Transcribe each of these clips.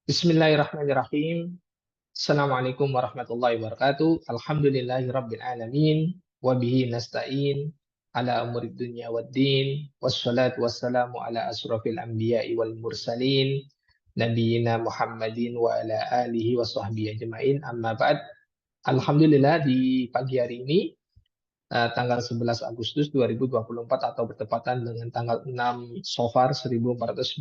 Bismillahirrahmanirrahim. Assalamualaikum warahmatullahi wabarakatuh. Alhamdulillahirabbil alamin wa bihi nasta'in ala umurid dunya waddin. Wassalatu wassalamu ala asrofil anbiya'i wal mursalin nabiyina Muhammadin wa ala alihi wa sahbihi ajma'in. Amma ba'd. Alhamdulillah di pagi hari ini tanggal 11 Agustus 2024 atau bertepatan dengan tanggal 6 Safar 1446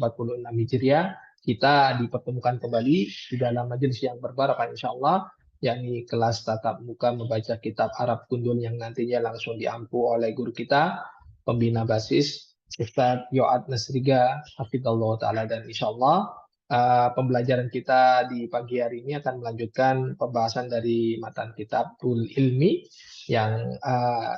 Hijriah, kita dipertemukan kembali di dalam majelis yang berbarakah insya Allah, yakni kelas tatap muka membaca kitab Arab Gundul yang nantinya langsung diampu oleh guru kita, pembina basis Ustadz Yoad Nasriga, Hafidhullah Ta'ala, dan insya Allah pembelajaran kita di pagi hari ini akan melanjutkan pembahasan dari matan kitab Tul Ilmi yang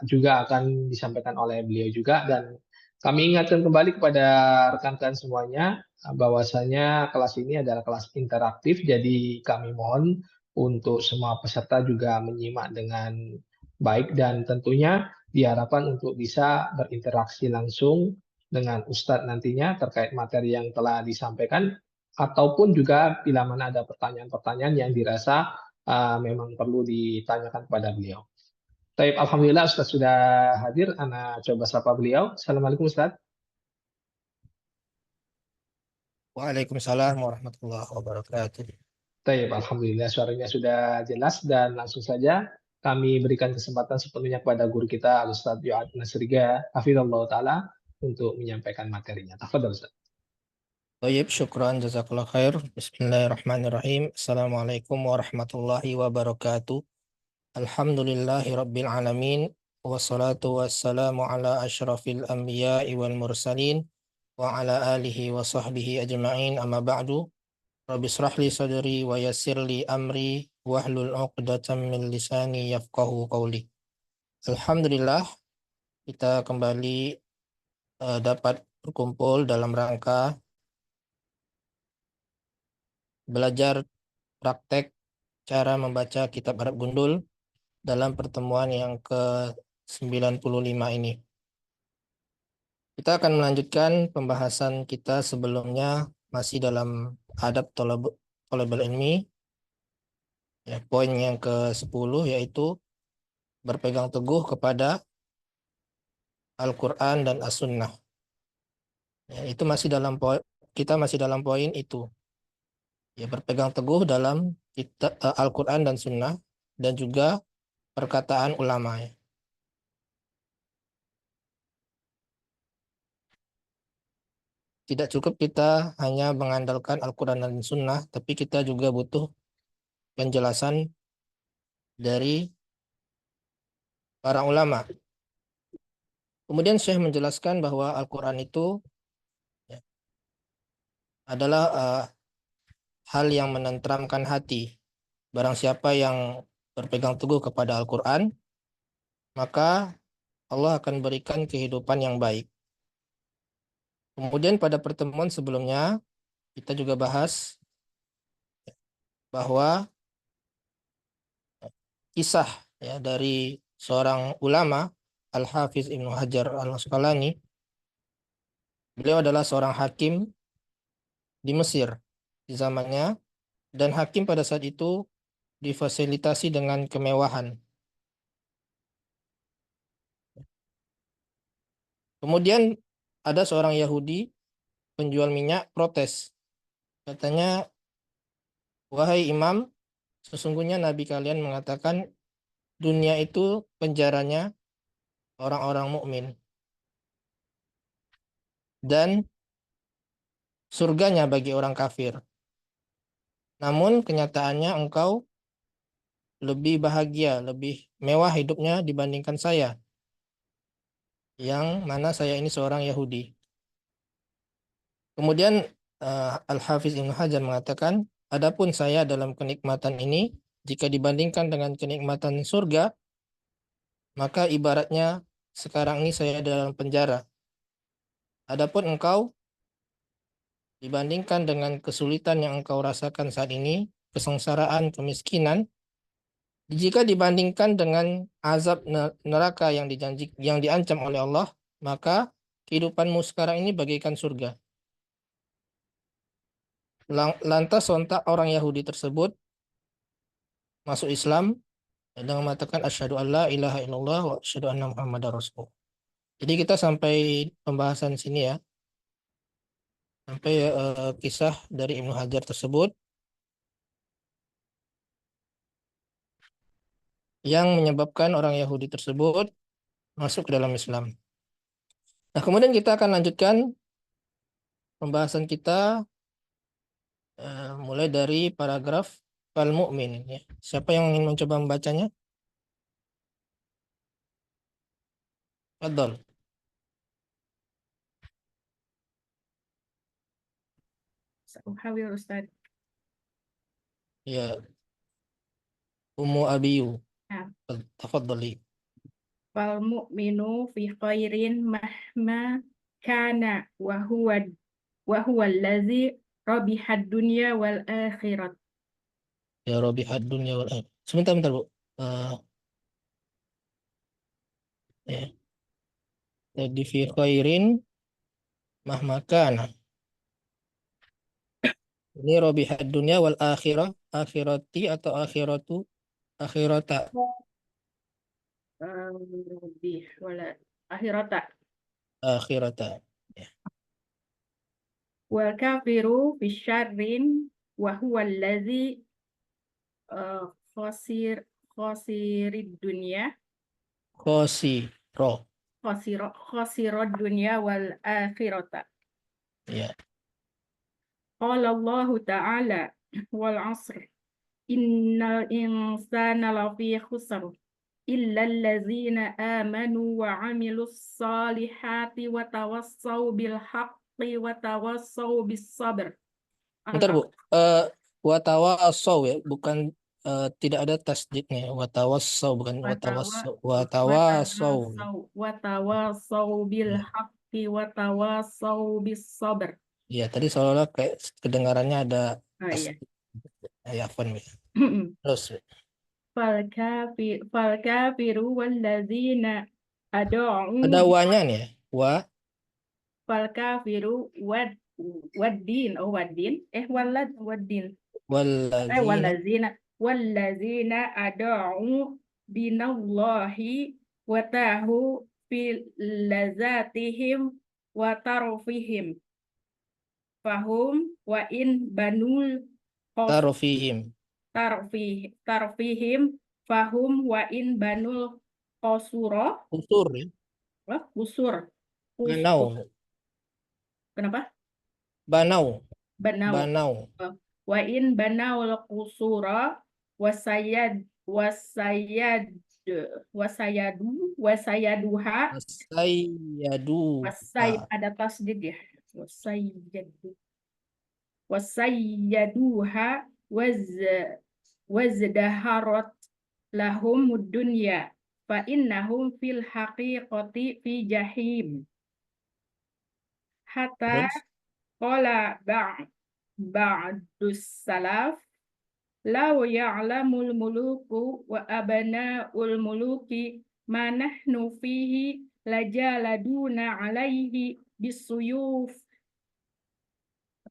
juga akan disampaikan oleh beliau juga, dan kami ingatkan kembali kepada rekan-rekan semuanya bahwasanya kelas ini adalah kelas interaktif, jadi kami mohon untuk semua peserta juga menyimak dengan baik dan tentunya diharapkan untuk bisa berinteraksi langsung dengan Ustadz nantinya terkait materi yang telah disampaikan, ataupun juga bila mana ada pertanyaan-pertanyaan yang dirasa memang perlu ditanyakan kepada beliau. Taib, Alhamdulillah Ustaz sudah hadir. Ana coba sapa beliau. Assalamualaikum Ustaz. Waalaikumsalam warahmatullahi wabarakatuh. Taib, Alhamdulillah suaranya sudah jelas, dan langsung saja kami berikan kesempatan sepenuhnya kepada guru kita Ustaz Yoad Nasriga Hafizallah Ta'ala untuk menyampaikan materinya. Tafadhol Ustaz. Baik, syukran jazakallah khair. Bismillahirrahmanirrahim. Assalamualaikum warahmatullahi wabarakatuh. Alhamdulillahi rabbil alamin. Wassalatu wassalamu ala asyrafil anbiya'i wal mursalin wa ala alihi wa sahbihi ajma'in, amma ba'du. Rabbi israh li sadri wa yassir li amri wahlul 'uqdatam min lisani yafqahu qawli. Alhamdulillah, kita kembali dapat berkumpul dalam rangka belajar praktek cara membaca kitab Arab Gundul dalam pertemuan yang ke-95 ini. Kita akan melanjutkan pembahasan kita sebelumnya, masih dalam adab thalabul ilmi. Ya, poin yang ke-10 yaitu berpegang teguh kepada Al-Quran dan As-Sunnah. Ya, itu masih dalam poin, kita masih dalam poin itu. Ya, berpegang teguh dalam Al-Quran dan Sunnah, dan juga perkataan ulama. Ya. Tidak cukup kita hanya mengandalkan Al-Quran dan Sunnah, tapi kita juga butuh penjelasan dari para ulama. Kemudian Syekh menjelaskan bahwa Al-Quran itu ya, adalah hal yang menenteramkan hati. Barang siapa yang berpegang teguh kepada Al-Quran, maka Allah akan berikan kehidupan yang baik. Kemudian pada pertemuan sebelumnya, kita juga bahas bahwa kisah ya, dari seorang ulama, Al-Hafiz Ibnu Hajar Al-Asqalani. Beliau adalah seorang hakim di Mesir di zamannya, dan hakim pada saat itu difasilitasi dengan kemewahan. Kemudian ada seorang Yahudi penjual minyak protes. Katanya, wahai imam, sesungguhnya Nabi kalian mengatakan dunia itu penjaranya orang-orang mukmin dan surganya bagi orang kafir. Namun kenyataannya engkau lebih bahagia, lebih mewah hidupnya dibandingkan saya, yang mana saya ini seorang Yahudi. Kemudian Al-Hafiz Ibnu Hajar mengatakan, adapun saya dalam kenikmatan ini, jika dibandingkan dengan kenikmatan surga, maka ibaratnya sekarang ini saya dalam penjara. Adapun engkau, dibandingkan dengan kesulitan yang engkau rasakan saat ini, kesengsaraan, kemiskinan, jika dibandingkan dengan azab neraka yang diancam oleh Allah, maka kehidupanmu sekarang ini bagaikan surga. Lantas sontak orang Yahudi tersebut masuk Islam dengan mengatakan asyhadu alla ilaha illallah wa asyhadu anna muhammadar rasulullah. Jadi kita sampai pembahasan sini ya, sampai kisah dari Ibnu Hajar tersebut yang menyebabkan orang Yahudi tersebut masuk ke dalam Islam. Nah, kemudian kita akan lanjutkan pembahasan kita mulai dari paragraf Al-Mu'min ya. Siapa yang ingin mencoba membacanya? Fadhal. Uhawir Ustaz. Ya, Ummu Abiyu. Nah, Tafadhali. wal mu'minu fi khairin mahma kana wa huwa allazi rabihad dunya wal akhirat. Ya Rabihad dunya wal akhirah. Sebentar, Bu. Ya. Jadi fi khairin mahma kana. Ini Rabihad dunya wal akhirah, akhirati atau akhiratu, akhirata, Rabih wala akhirata. akhirata. Ya. Wal kafiru fi syarrin wa huwa allazi khosirid dunya Khosiro. khosirad dunya wal akhirata. Ya. Qala Allah Ta'ala wal 'asr innal insana lafi khusr illa allazina amanu wa 'amilus salihati wa tawassaw bil haqqi wa tawassaw bis sabr. Bentar, Bu. Watawassaw ya, bukan tidak ada tasdidnya. Watawassaw bukan watawassaw. Watawassaw. Wa tawassaw bil Ya. haqqi wa tawassaw bis sabr. Ya, tadi seolah-olah kayak kedengarannya ada Oh iya. tasdid. Ya, afwan, Bu. Terus. Fal kafiru wallazina ad'u Ada wanya nih ya. fal kafiru waddin waddin Walladzina wallazina ad'u binallahi wa tahu fil lazatihim wa tarfihim fahum wa in banul tarfihim. tarfihim fahum wa in banul qasura Usur ya. busur Banau. kenapa Banau. banau Banau. wa in banaul qusura wasayaduha Wasayyaduha. ada tasdid ya wasayyaduha wazdaharat lahum dunya fa innahum fil haqiqati fi jahim hatta Terus qala ba'dus salaf law ya'lamul muluku wa abana'ul muluki ma nahnu fihi lajaladuna alaihi bisuyuf.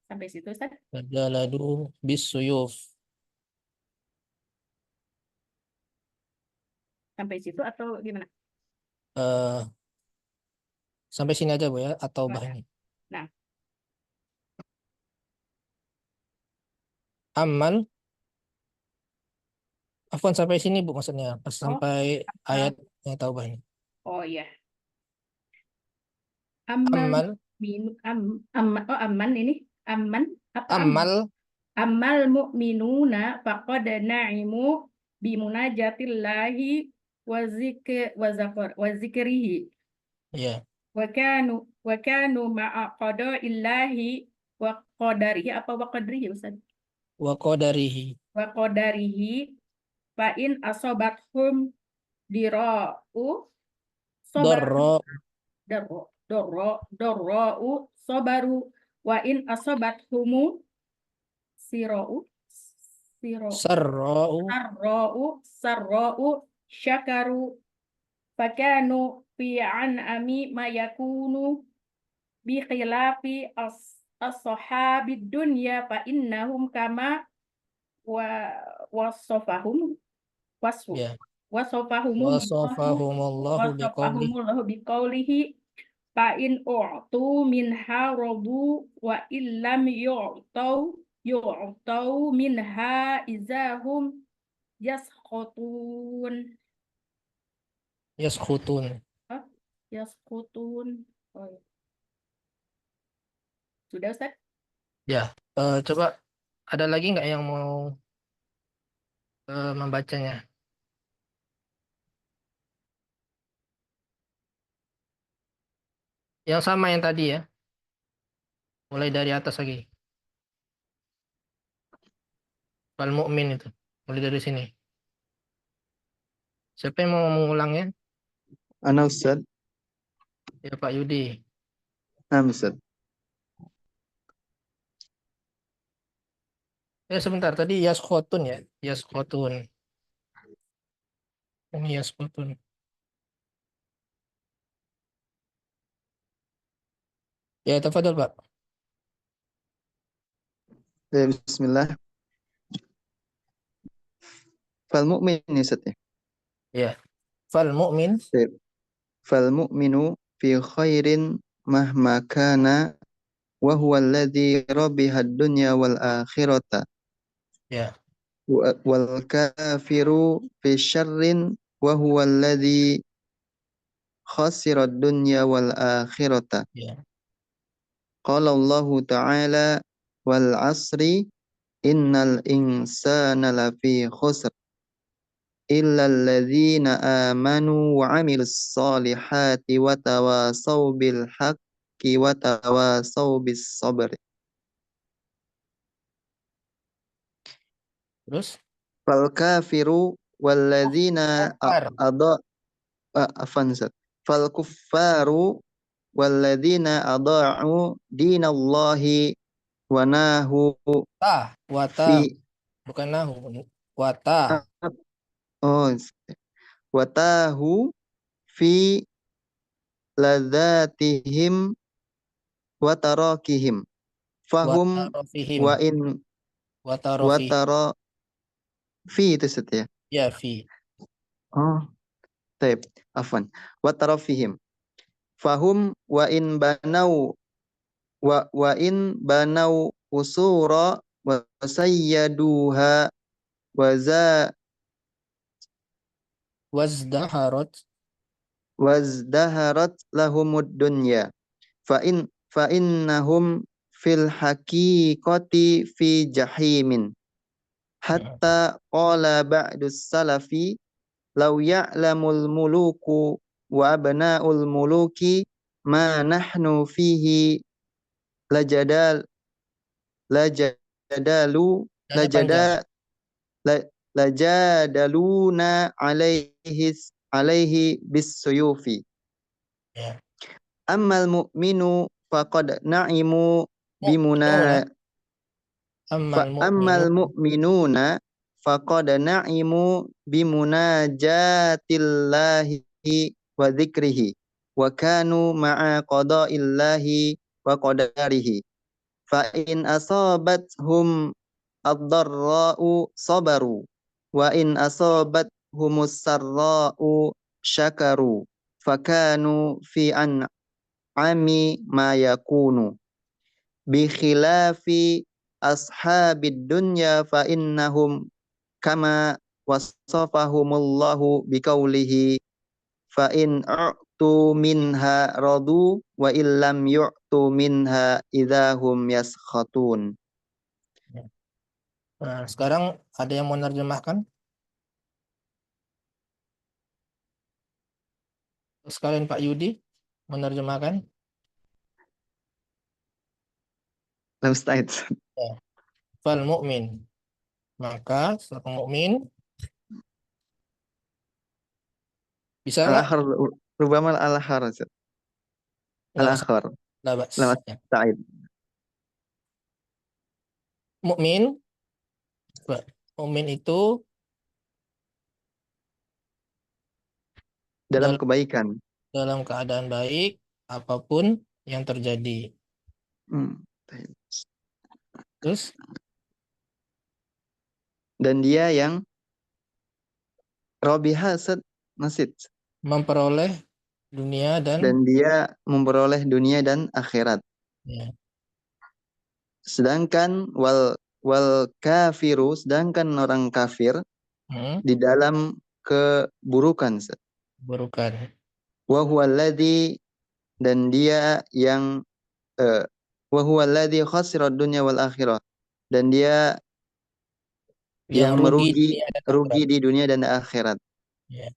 Sampai situ Ustaz? jaladu bisuyuf. Sampai situ atau gimana? Sampai sini aja, Bu ya, atau Nah, bahnya. nah. Amal. Afwan sampai sini, Bu, maksudnya. Pas sampai ayatnya atau bahnya. Oh iya. Amal Amal. aman ini aman apa Amal. amal mu'minuna faqad na'imu bimunajatillahi wa zikrihi Ya. wa kanu ma'a qada'illahi wa qadarihi apa wa qadrihi Ustaz? Wa qadarihi. Wa qadarihi fa in asobathum dira'u Dorro. dorra'u sobaru wa in asobathumu sira'u Sarra'u. sarra'u syakaru fakanu fi an'ami ma yakunu bi khilafi ashabid dunya fa innahum kama wa wasofahum wasfu Ya. wasofahumullahu Wasofahumullahu biqaulih. biqaulihi fa in u'tu minha radu wa illam yu'tau minha izahum yaskhutun. Yaskhutun. Hah? Yaskhutun. Oh, ya. Sudah Ustaz? Ya. Coba ada lagi nggak yang mau membacanya? Yang sama yang tadi ya. Mulai dari atas lagi. Fal mu'min itu. Mulai dari sini. Siapa yang mau mengulangnya? Ana Ustaz. Ya Pak Yudi. Nah, Ustaz. Sebentar tadi yaskhotun ya. Yaskhotun. Ini yaskhotun. Ya, tafadhol Pak. Bismillah. Fal mu'min ya Ustaz ya. Ya. Fal mu'min. Fal mu'minu fi khairin mahma kana wa huwa alladhi rabiha ad-dunya wal akhirata. Ya. Wal kafiru fi syarrin wa huwa alladhi khasira ad-dunya wal akhirata. Ya. Qala Allah Ta'ala wal asri innal insana lafi khusr illa alladzina amanu wa amilus solihati wa tawasaw bil haqqi wa tawasaw bis sabri. Terus? Fal kafiru walladzina Kafar. afansat. Fal kuffaru walladzina ada'u dinallahi wa nahu Wata. fi Bukan nahu. Wata. oh wa tahu fi ladzatihim wa tarakihim fahum Watarofihim. wa in wa Watarofi. tara fi itu setia. Ya, fi. Oh, taib. Afwan. Wa tara fihim. Fahum wa in banau usura wa sayyaduha wa za Wazdaharot. wazdaharat lahumud dunya. Fa innahum fil haqiqati fi jahimin. Hatta qala ba'dus salafi law ya'lamul muluku wa abna'ul muluki ma nahnu fihi lajadal lajadalu Hanya panjang. lajada la- lajadaluna alaihi bisuyufi. Ya. Ammal mu'minu faqad na'imu Mu'minuna. bimuna Ammal ammal mu'minun. mu'minuna faqad na'imu bimunajatillahi wa dzikrihi wa kanu ma'a qada'illahi wa qadarihi fa in asabathum ad-dharra'u sabaru wa in asabathumus sarra'u syakaru fakanu fi an'ami ma yakunu bi khilafi ashabid dunya fa innahum kama wasafahumullahu biqaulihi fa in u'tu minha radu wa illam yu'tu minha idahum yaskhatun. Nah, sekarang ada yang mau menerjemahkan? Sekalian Pak Yudi menerjemahkan. Ustaz. Ya. Fal mu'min. Maka seorang mukmin bisa nggak? Al-akhar rubama al-akhar. Nggak usah. Al-akhar. Nggak, Bas. Selamat Ya. Sa'id. Mukmin. Mukmin itu Dalam dalam kebaikan. keadaan baik apapun yang terjadi. Terus Dan dia yang Robiha Masjid. memperoleh dunia dan Dan dia memperoleh dunia dan akhirat. ya. Sedangkan wal kafiru, sedangkan orang kafir di dalam keburukan. Burukan. Wa huwa alladhi, dan dia yang wa huwa alladhi khasira dunya wal akhirah, dan dia yang rugi merugi dunia dan rugi akhirat. di dunia dan akhirat. Ya.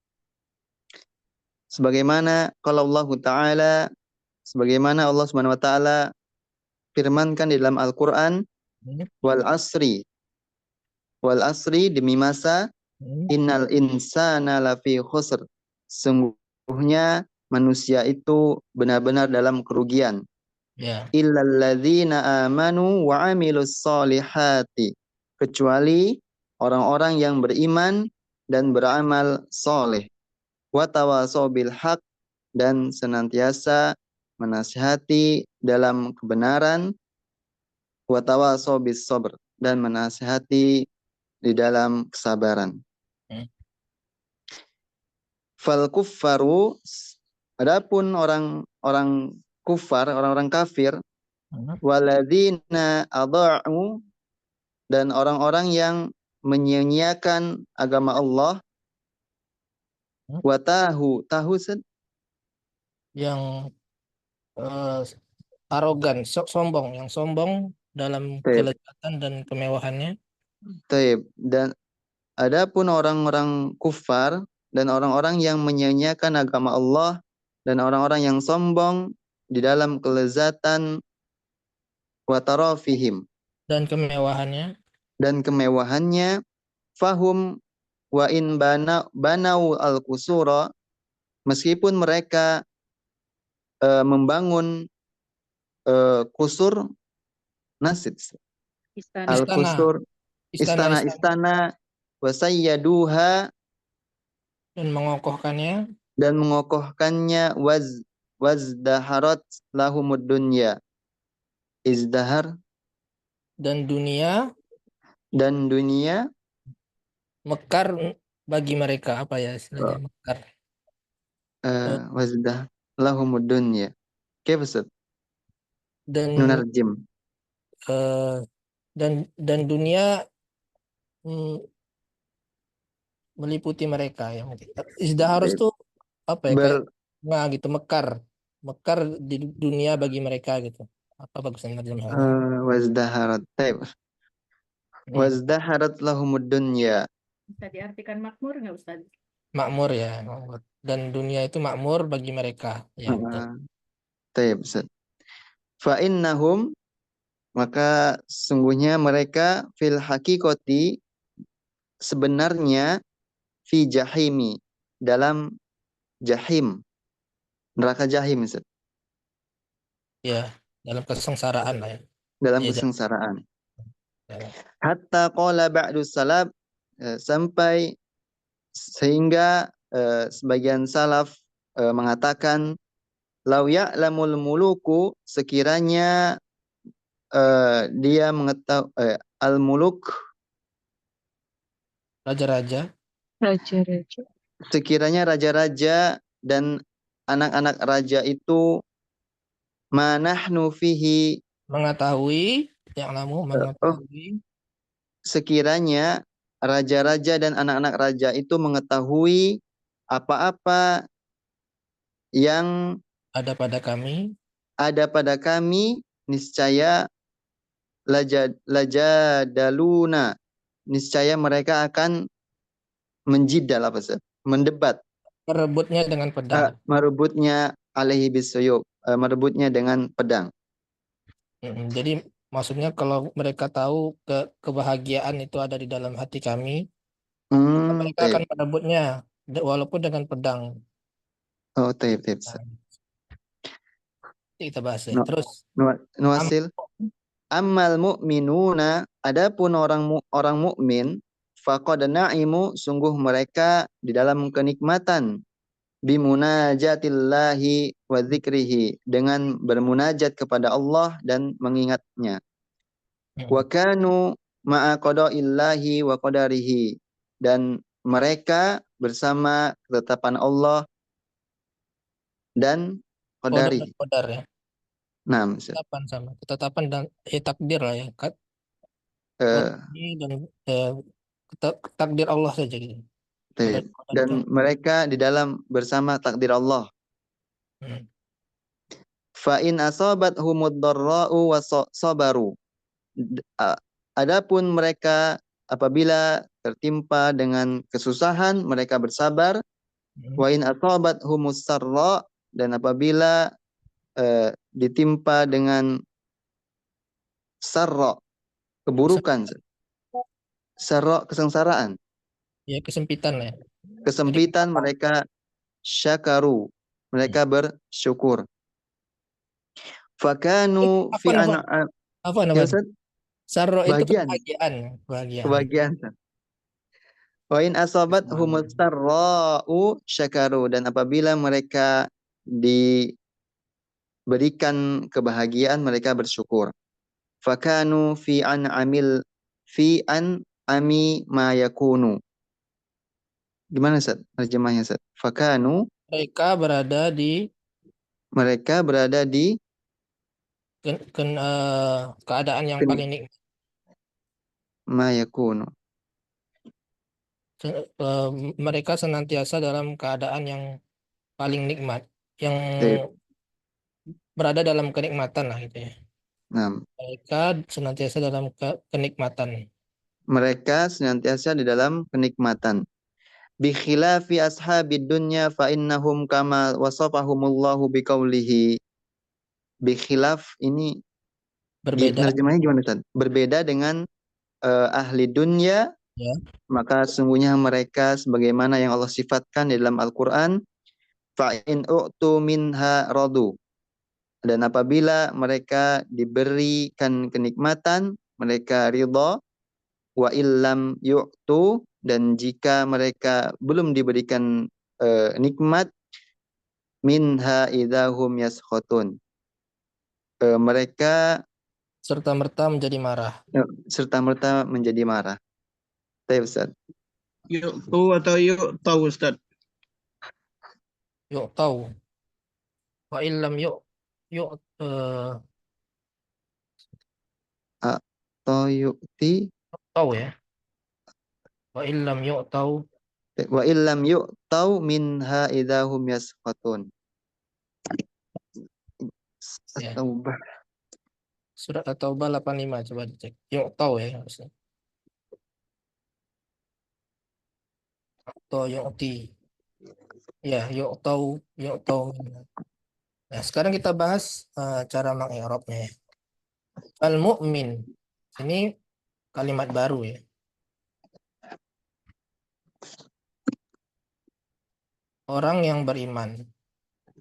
Sebagaimana kalau Allah Ta'ala, sebagaimana Allah Subhanahu wa taala firmankan di dalam Al-Qur'an, wal asri, demi masa, innal insana lafi khusr, sungguhnya manusia itu benar-benar dalam kerugian. Ya. Illal ladzina amanu wa amilus solihati, kecuali orang-orang yang beriman dan beramal soleh. Wa tawasau bil haq, dan senantiasa menasihati dalam kebenaran. Wa tawasau bis sabr, dan menasihati di dalam kesabaran. Fal kuffaru, adapun orang kufar, orang-orang kafir, waladzina adha'u, dan orang-orang yang menyia-nyiakan agama Allah, watahu, Yang arogan, sombong, yang sombong dalam taib, kelezatan dan kemewahannya. dan adapun orang-orang kufar dan orang-orang yang menyia-nyiakan agama Allah dan orang-orang yang sombong di dalam kelezatan watarafihim, Dan kemewahannya. Fahum wa in banau al-kusura, meskipun mereka membangun kusur nasid, al-kusur, istana-istana, wasayyaduha, dan mengokohkannya, wazdaharat lahumud dunya, izdahar, dan dunia mekar bagi mereka. Apa ya istilahnya mekar? wazdah lahumud dunya. Oke, Ustaz. Dan Nunarjim. dan dunia meliputi mereka yang harus tuh apa ya, kayak gitu, mekar di dunia bagi mereka gitu. Apa bagusnya terjemahannya? Wazdaharat, wazdaharat lahumud dunya. Bisa diartikan makmur nggak Ustaz? Makmur ya, makmur. Dan dunia itu makmur bagi mereka. Ya, betul. Taib, Ustaz. Fa innahum, maka sungguhnya mereka fil hakikoti, sebenarnya, fi jahimi, dalam jahim, neraka jahim, Ustaz. Ya, dalam kesengsaraan lah ya. Dalam Ya, kesengsaraan. ya. Hatta qala ba'du salaf, sampai sehingga sebagian salaf mengatakan, lau ya'lamul muluku, sekiranya dia mengetahui al-muluk, Raja-raja, sekiranya raja-raja dan anak-anak raja itu manahnu fihi, mengetahui, sekiranya raja-raja dan anak-anak raja itu mengetahui apa-apa yang ada pada kami, niscaya lajadaluna, niscaya mereka akan menjidal, mendebat, merebutnya dengan pedang. merebutnya alaihi bisuyub, merebutnya dengan pedang. Jadi maksudnya kalau mereka tahu kebahagiaan itu ada di dalam hati kami, mereka akan merebutnya walaupun dengan pedang. Oh, taib. Kita bahas ya. Terus Nuasil. Ammal mu'minuna, adapun orang mukmin, faqad na'imu, sungguh mereka di dalam kenikmatan. bimunajatillahi wa dzikrihi, dengan bermunajat kepada Allah dan mengingatnya. Wa kanu ma'a qada'illahi wa qadarihi, dan mereka bersama ketetapan Allah dan Qadar dan qadarihi. qadar ya. Nah, Ustaz. Ketetapan sama. Ketetapan dan takdir lah ya. Eh, Ini dan takdir Allah saja gitu. Qadar dan itu. mereka di dalam bersama takdir Allah. Hmm. Fa in asabathumud dharra'u wa sabaru. Adapun mereka apabila tertimpa dengan kesusahan, mereka bersabar. Wa in asabathumus sarra, dan apabila ditimpa dengan sarra, keburukan, sarra kesengsaraan, Ya kesempitan lah ya. kesempitan, mereka syakaru, mereka bersyukur. Fakanu fi Apa? ya Ustaz, Sarro itu bagian kebahagiaan. kebahagiaan. Wa in asabat humus sarra'u syakaru, dan apabila mereka diberikan kebahagiaan, mereka bersyukur. Fakanu fi an'ami ma yakunu. Gimana Ustaz terjemahnya Ustaz? Fakanu, Mereka berada di keadaan yang Ken- paling nikmat. ma yakunu. Mereka senantiasa dalam keadaan yang paling nikmat, yang berada dalam kenikmatan lah gitu ya. Nah, Mereka senantiasa dalam kenikmatan. mereka senantiasa di dalam kenikmatan. Bi khilafi ashabid dunya fa innahum kama wasafahumullahu biqaulihi. Bi khilaf ini Berbeda terjemahnya gimana Ustaz? Berbeda dengan ahli dunia, ya. maka sungguhnya mereka sebagaimana yang Allah sifatkan di dalam Al-Quran, fa'in u'tu minha radu, dan apabila mereka diberikan kenikmatan, mereka ridha. Wa illam yu'tu, dan jika mereka belum diberikan nikmat, minha idahum yaskhotun, mereka Serta-merta menjadi marah. serta-merta menjadi marah. Baik Ustaz. Yuk tu atau yuk tahu Ustaz? Yuk tahu. Wa illam yuk Atau yu'ti, tahu ya. Wa illam yuk tahu. wa illam yu'tau minha idahum yaskhotun. Ya. At-Taubah. Surat At-Taubah 85 coba dicek. Yuk tahu ya harusnya. Atau yu'ti. Ya, yuk tahu. Nah, sekarang kita bahas cara mengi'rabnya ya. Al-mu'min. Ini kalimat baru ya. Orang yang beriman.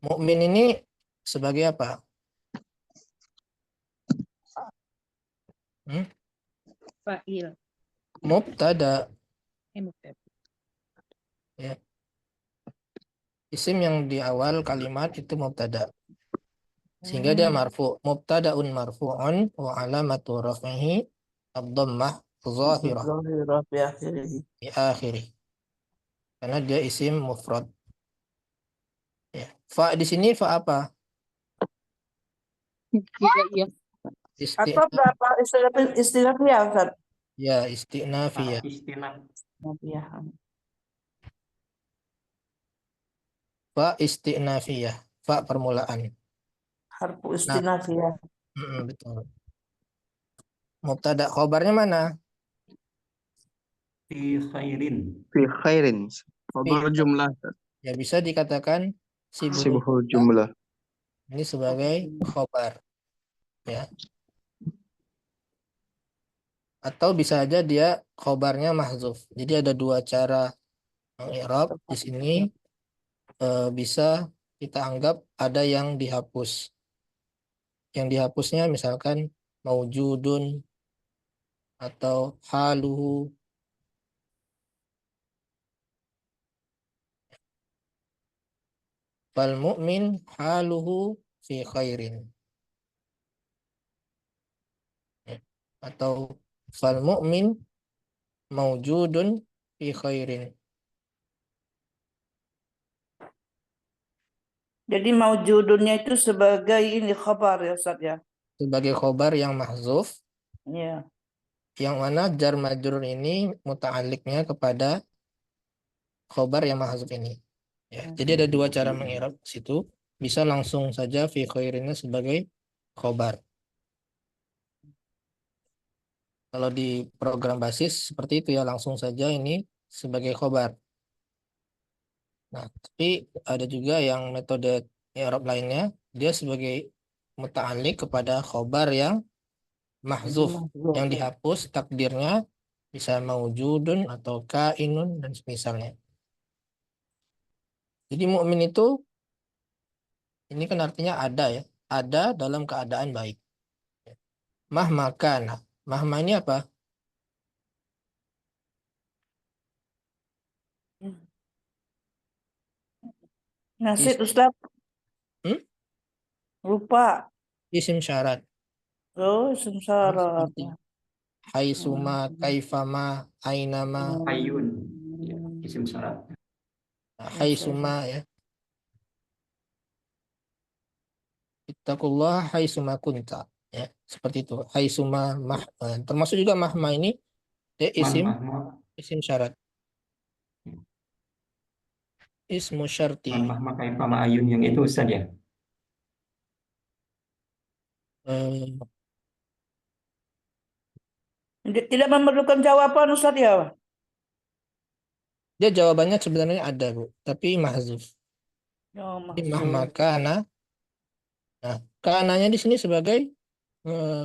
Mukmin ini sebagai apa? Fa'il. Mubtada. Ya. Isim yang di awal kalimat itu mubtada. Sehingga dia marfu. Mubtadaun marfu'un wa alamatu raf'ihi ad-dhammah zahirah di akhirih. Karena dia isim mufrad. Ya. Fa di sini fa apa? Iya. Atau berapa istilahnya Ustaz? Ya, istinafiyah. Istinafiyah. Fa istinafiyah. Fa permulaan. Harfu istinafiyah. Betul. Mubtada khobarnya mana? Fi khairin. Fi khairin. Khabar jumlah. Ya bisa dikatakan sibuk Sibhul jumlah. ini sebagai khobar. Ya. Atau bisa aja dia khobarnya mahzuf. Jadi ada dua cara mengi'rab di sini. Bisa kita anggap ada yang dihapus. Yang dihapusnya misalkan maujudun atau haluhu. fal mu'min haluhu fi khairin. Atau fal mu'min maujudun fi khairin. Jadi maujudunnya itu sebagai ini khabar ya Ustaz ya. Sebagai khobar yang mahzuf, Iya. yang mana jar majrur ini muta'alliqnya kepada khobar yang mahzuf ini. Ya, jadi ada dua cara mengirab situ. Bisa langsung saja fi khairinnya sebagai khobar. Kalau di program basis seperti itu ya, langsung saja ini sebagai khobar. Nah, tapi ada juga yang metode i'rab lainnya, dia sebagai muta'alliq kepada khobar yang mahzuf, yang dihapus takdirnya bisa maujudun atau kainun dan semisalnya. Jadi mukmin itu ini kan artinya ada ya, ada dalam keadaan baik. Mahma kana. Mahma ini apa? Nasid Ustaz. Lupa. Isim syarat. Oh, sengsara. Seperti haitsuma, kaifama, ainama, Ayun. Ya, isim syarat. haitsuma ya. Ittaqullah haitsuma kunta. Ya, seperti itu. Haitsuma termasuk juga mahma ini dia isim syarat. Ismu syarti. Mahma kaifama ayun yang itu Ustaz ya. Tidak memerlukan jawaban Ustaz ya. Dia jawabannya sebenarnya ada, Bu, tapi mahzuf. Oh, Jadi mahma kana. Nah, kananya di sini sebagai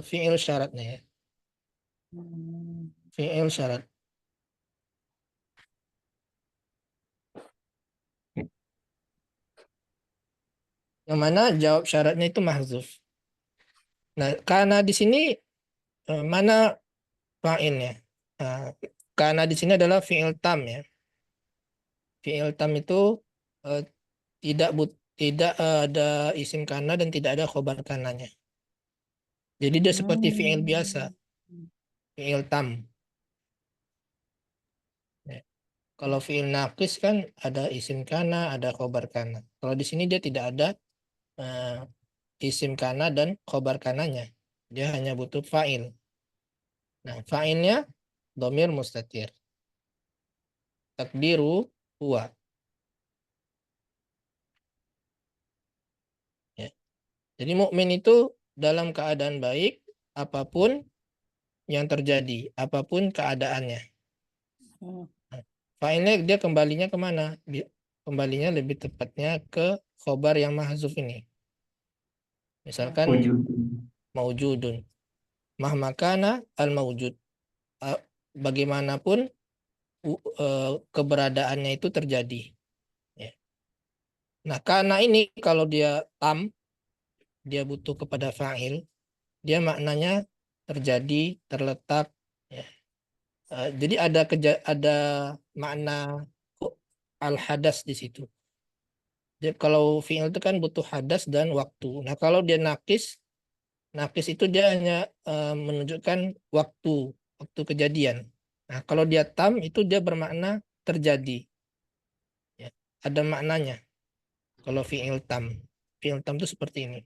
fi'il syaratnya ya. Fi'il syarat. Yang mana jawab syaratnya itu mahzuf. Nah, kana di sini mana fa'ilnya? Nah, kana di sini adalah fi'il tam ya. Fi'il tam itu tidak ada isim kana dan tidak ada khobar kananya. Jadi dia seperti fi'il biasa. Fi'il tam. Ya. Kalau fi'il naqis kan ada isim kana, ada khobar kana. Kalau di sini dia tidak ada isim kana dan khobar kananya. Dia hanya butuh fa'il. Nah, fa'ilnya dhamir mustatir. Takdiru huwa. Ya. Jadi mukmin itu dalam keadaan baik apapun yang terjadi, apapun keadaannya. Nah, fa'ilnya dia kembalinya kemana? Kembalinya lebih tepatnya ke khobar yang mahzuf ini. Misalkan maujudun. Mahmakana al-maujud. Bagaimanapun keberadaannya itu terjadi. Ya. Nah, karena ini kalau dia tam, dia butuh kepada fa'il, dia maknanya terjadi, terletak. Ya. Jadi ada makna al-hadas di situ. Jadi, kalau fi'il itu kan butuh hadas dan waktu. Nah, kalau dia nakis itu dia hanya menunjukkan waktu kejadian. Nah, kalau dia tam itu dia bermakna terjadi. Ya, ada maknanya. Kalau fi'il tam itu seperti ini.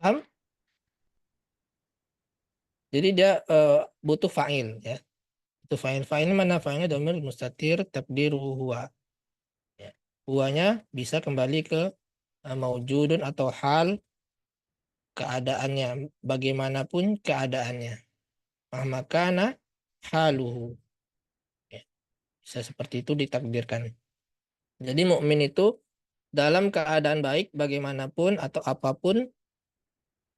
Paham? Jadi dia butuh fa'il ya. Itu fa'il. Fa'il mana? Fa'ilnya dhamir mustatir takdiru huwa. Ya. Huwanya bisa kembali ke maujudun atau hal keadaannya, bagaimanapun keadaannya. Mahmakana haluhu. Ya. Bisa seperti itu ditakdirkan. Jadi mukmin itu dalam keadaan baik bagaimanapun atau apapun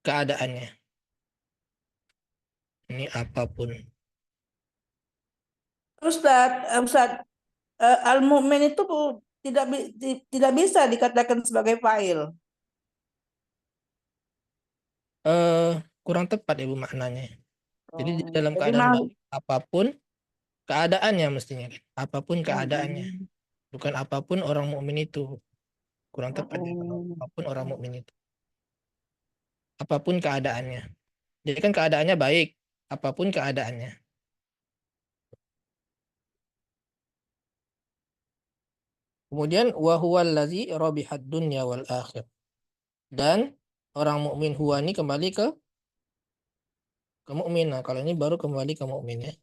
keadaannya. Ini apapun. Ustaz, al-mu'min itu tidak bisa dikatakan sebagai fa'il. Kurang tepat ya Bu maknanya. Jadi dalam Jadi keadaan baik apapun Keadaannya mestinya kan. Apapun keadaannya. Bukan apapun orang mukmin itu. Kurang tepat ya kalau apapun orang mukmin itu. Apapun keadaannya. Jadi kan keadaannya baik. Apapun keadaannya. Kemudian wa huwallazi rabihat dunya wal akhir. Dan orang mukmin huwa ini kembali ke mukmin. Nah, kalau ini baru kembali ke mukmin ya.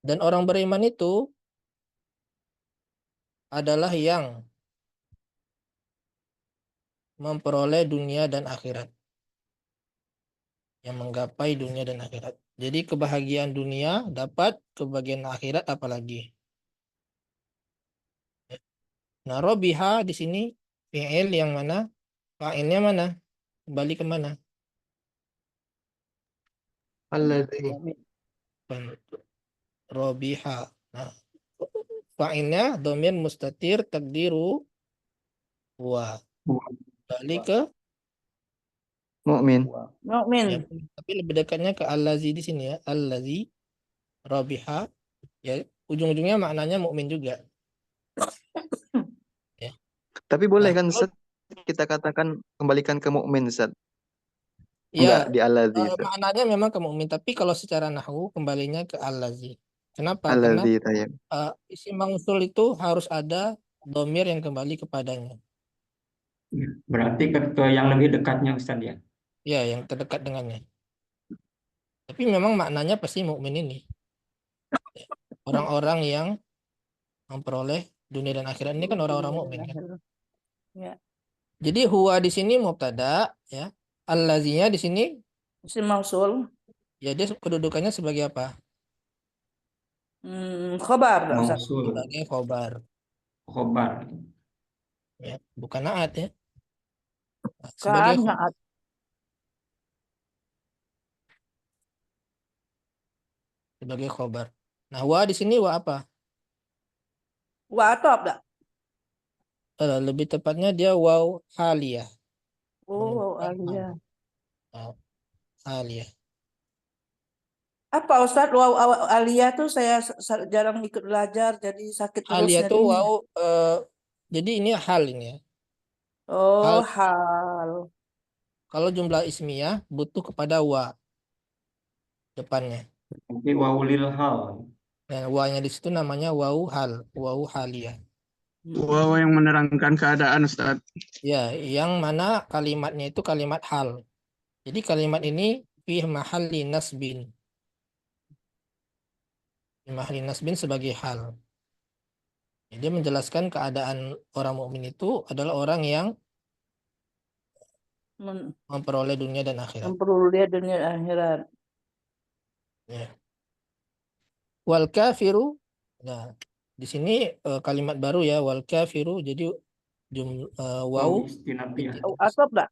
Dan orang beriman itu adalah yang memperoleh dunia dan akhirat. Yang menggapai dunia dan akhirat. Jadi kebahagiaan dunia dapat, kebahagiaan akhirat apalagi. Nah, robiha di sini fi'il yang mana? Fa'ilnya mana? Kembali ke mana? Alladzi. Robiha. Nah, fa'ilnya domir mustatir takdiru wa. Kembali ke Mukmin. ya, Mukmin. tapi lebih dekatnya ke allazi di sini ya. Allazi robiha. Ya, ujung-ujungnya maknanya mukmin juga. Ya. Tapi boleh Nah, kan Ustaz kita katakan kembalikan ke mukmin Ustaz? Enggak ya, di alladzi Ustaz. maknanya memang ke mukmin, tapi kalau secara nahwu kembalinya ke allazi. Kenapa? Karena Alladzi tayyib. isim mausul itu harus ada domir yang kembali kepadanya. Ya, berarti ke yang lebih dekatnya Ustaz ya. Ya, yang terdekat dengannya. Tapi memang maknanya pasti mukmin ini. Orang-orang yang memperoleh dunia dan akhirat ini kan orang-orang mukmin kan. Ya. Jadi huwa di sini mubtada ya. Allazinya di sini Isim mausul. ya dia kedudukannya sebagai apa? Khobar enggak Ustaz? Mausul, Sebagai khobar khobar. ya, bukan naat ya. Nah, Kan sebagai naat. khobar. Nah, wa di sini wa apa? Wa atop enggak? Lebih tepatnya dia waw haliyah. Oh, Menunjukkan aliyah. hal. Haliyah. Apa Ustaz? Wow, aliyah tuh saya jarang ikut belajar jadi sakit terus Haliyah tuh nyarinya. waw jadi ini hal ini ya. Oh, Hal hal. kalau jumlah ismiyah butuh kepada wa depannya. Tapi wawulil hal. Dan wa-nya di situ namanya waw hal, waw haliyah. Wow, yang menerangkan keadaan Ustaz. Ya, yang mana kalimatnya itu kalimat hal. Jadi kalimat ini fi mahalli nasbin. Fi mahalli nasbin sebagai hal. Jadi menjelaskan keadaan orang mukmin itu adalah orang yang memperoleh dunia dan akhirat. Memperoleh dunia akhirat. Ya. Wal kafiru. Nah, di sini kalimat baru ya, wal kafiru. Jadi waw Istinafiyah. Oh, atop enggak?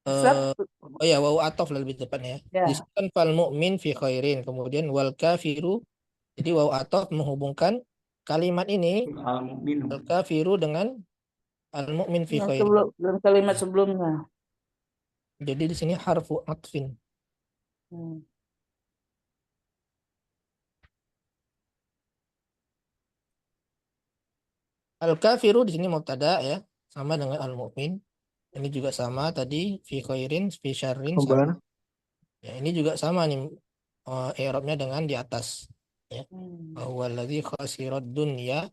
Ustaz? oh ya, waw atof lebih tepatnya. Ya. Disebutkan fal mu'min fi khairin. Kemudian wal kafiru. Jadi waw atof menghubungkan kalimat ini Al-mu'minu. al kafiru dengan al mu'min fi Yang khairin. sebelum kalimat sebelumnya. Jadi di sini harfu atfin. Al kafiru di sini mubtada ya, sama dengan al mu'min. Ini juga sama tadi fi khairin, fi syarrin sama. Khobar. Ya, ini juga sama nih i'rabnya dengan di atas ya. Bahwa alladzi khasirad dunya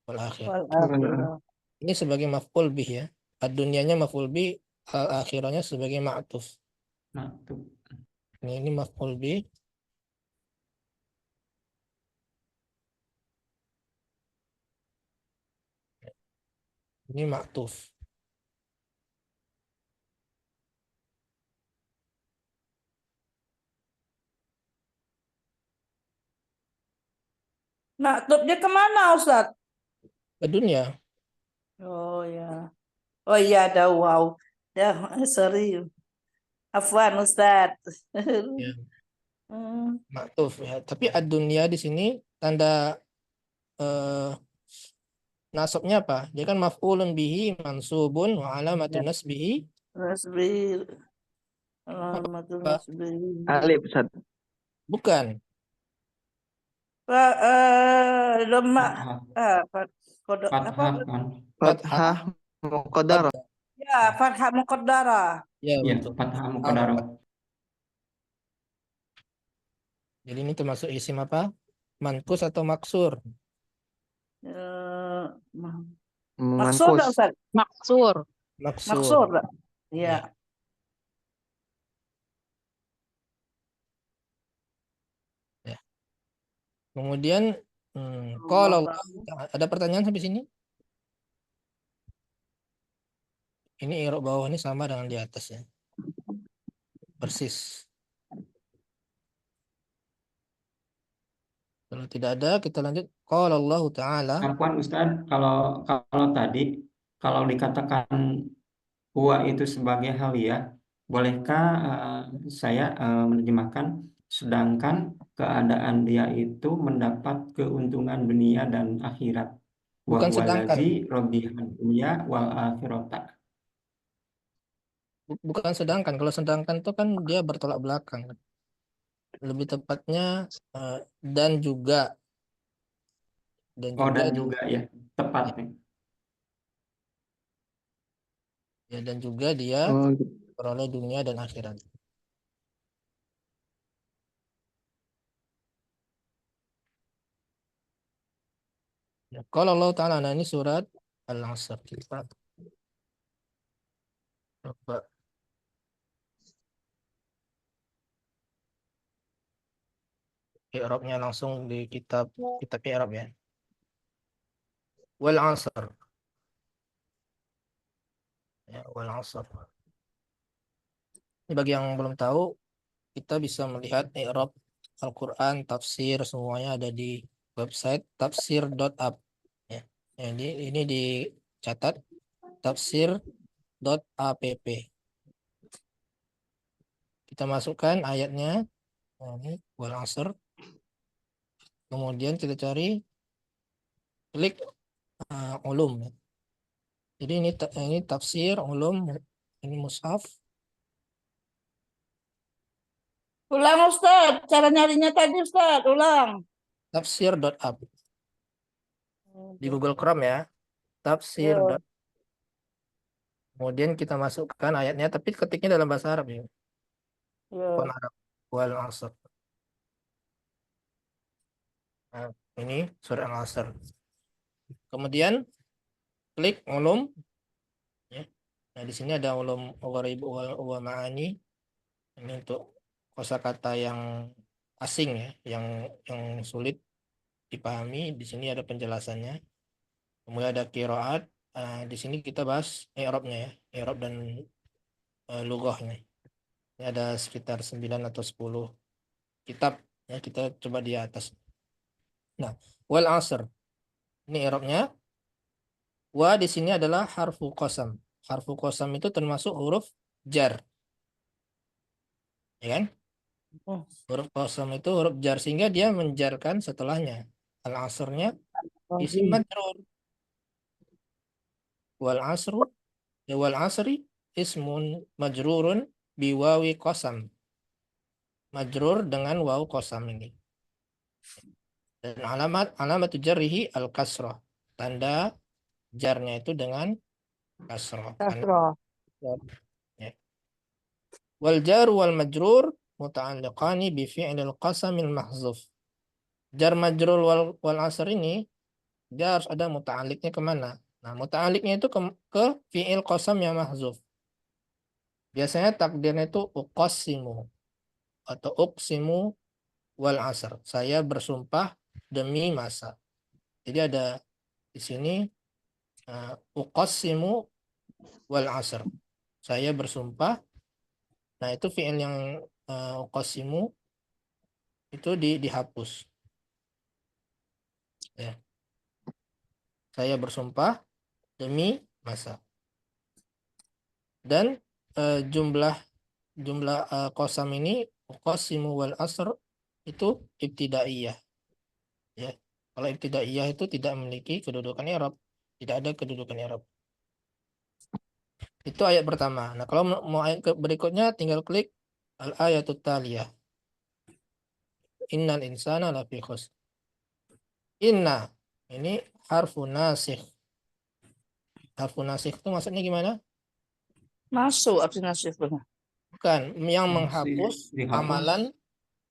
wal akhirah. Wal akhirah. Ini sebagai maf'ul bih ya. Ad-dunyanya maf'ul bih, al-akhirahnya sebagai ma'tuf. Nah, tuh. Ini maf'ul bih. Ini ma'tuf. Nah, topnya kemana Ustaz? Ke dunia. Oh ya. Oh iya ada wow. Ya, sorry. Afwan Ustaz. Ya. Ma'tuf ya. Tapi ad-dunya di sini tanda nasabnya apa? Dia kan maf'ulun bihi mansubun wa alamatun nasbihi Nasbir. Alamatul Pak, nasbi. Alif Ustaz. bukan. Lemak. Fathah, Kode apa? fathah kan? Fathah muqaddarah. Ya, fathah muqaddarah. Ya, Ya, betul. fathah Ah, muqaddarah. Jadi ini termasuk isim apa? Mankus atau maksur? Eh, Maksud Mankus. tak, Ustaz? Maksur. Maksur. Maksud tak? Ya. Ya. Ya. Kemudian kalau ada pertanyaan sampai sini? Ini i'rab bawah ini sama dengan di atas ya. Persis. Kalau tidak ada, kita lanjut. Qala Allah Ta'ala. Afwan Ustaz, kalau tadi kalau dikatakan huwa itu sebagai haliyah, bolehkah saya menerjemahkan sedangkan keadaan dia itu mendapat keuntungan dunia dan akhirat. Wa Bukan huwa sedangkan. allazi radiyal dunya wal akhirata. Bukan sedangkan. Kalau sedangkan itu kan dia bertolak belakang. Lebih tepatnya dan juga. Dan Oh, juga dan juga ya, tepat nih. ya, dan juga dia Oh, gitu. beroleh dunia dan akhirat. Ya, kalau Allah Ta'ala, nah ini surat Al-Asr. Kita coba. I'rabnya langsung di kitab i'rab ya. Wal Asr. Ya, wal Asr. Ini bagi yang belum tahu, kita bisa melihat i'rab Al-Quran, tafsir semuanya ada di website tafsir.app. Ya. Ini dicatat tafsir.app. Kita masukkan ayatnya. Nah, ini wal Asr. Kemudian kita cari, klik ulum. Jadi ini tafsir ulum, ini mushaf. Ulang, Ustaz. Cara nyarinya tadi, Ustaz. Ulang. Tafsir.app di Google Chrome ya. Tafsir. Ya. Kemudian kita masukkan ayatnya, tapi ketiknya dalam bahasa Arab ya. Bukan Ya. Arab. Wal Asr. Nah, ini surah Al-Asr. Kemudian klik ulum. Ya. Nah, di sini ada ulum gharib wa ma'ani. Ini untuk kosakata yang asing ya, yang sulit dipahami. Di sini ada penjelasannya. Kemudian ada qiraat. Di sini kita bahas i'rabnya ya, i'rab dan lughahnya. Ini ada sekitar 9 atau 10 kitab ya, kita coba di atas. Nah, wal asr. Ini i'rabnya. Wa di sini adalah harfu qasam. Harfu qasam itu termasuk huruf jar. Ya kan? Huruf qasam itu huruf jar sehingga dia menjarkan setelahnya. Al asrnya isim majrur. Wal asru wal asri ismun majrurun biwawi qasam. Majrur dengan waw qasam ini. Dan alamat jarrihi al kasrah. Tanda jarnya itu dengan kasrah. Ya. Wal jar wal majrur muta'alliqani bi fi'lil qasamil mahzuf. Jar majrur wal asr ini dia harus ada muta'alliqnya kemana? Nah, muta'alliqnya itu ke fi'il qasam yang mahzuf. Biasanya takdirnya itu uqassimu atau uqsimu wal asr. Saya bersumpah demi masa. Jadi ada di sini uqassimu wal asr. Saya bersumpah. Nah, itu fi'il yang uqassimu itu dihapus. Ya. Saya bersumpah demi masa. Dan jumlah qasam ini uqassimu wal asr itu ibtidaiyah. Ya. Kalau ibtidaiyah itu tidak memiliki kedudukan i'rab, tidak ada kedudukan i'rab. Itu ayat pertama. Nah, kalau mau ayat berikutnya tinggal klik Al-ayatut taliyah. Innal insana lafi khusr. Inna ini harfu nasikh. Harfu nasikh itu maksudnya gimana? Masuk artinya nasib. Bukan, yang Masih menghapus dihapus. amalan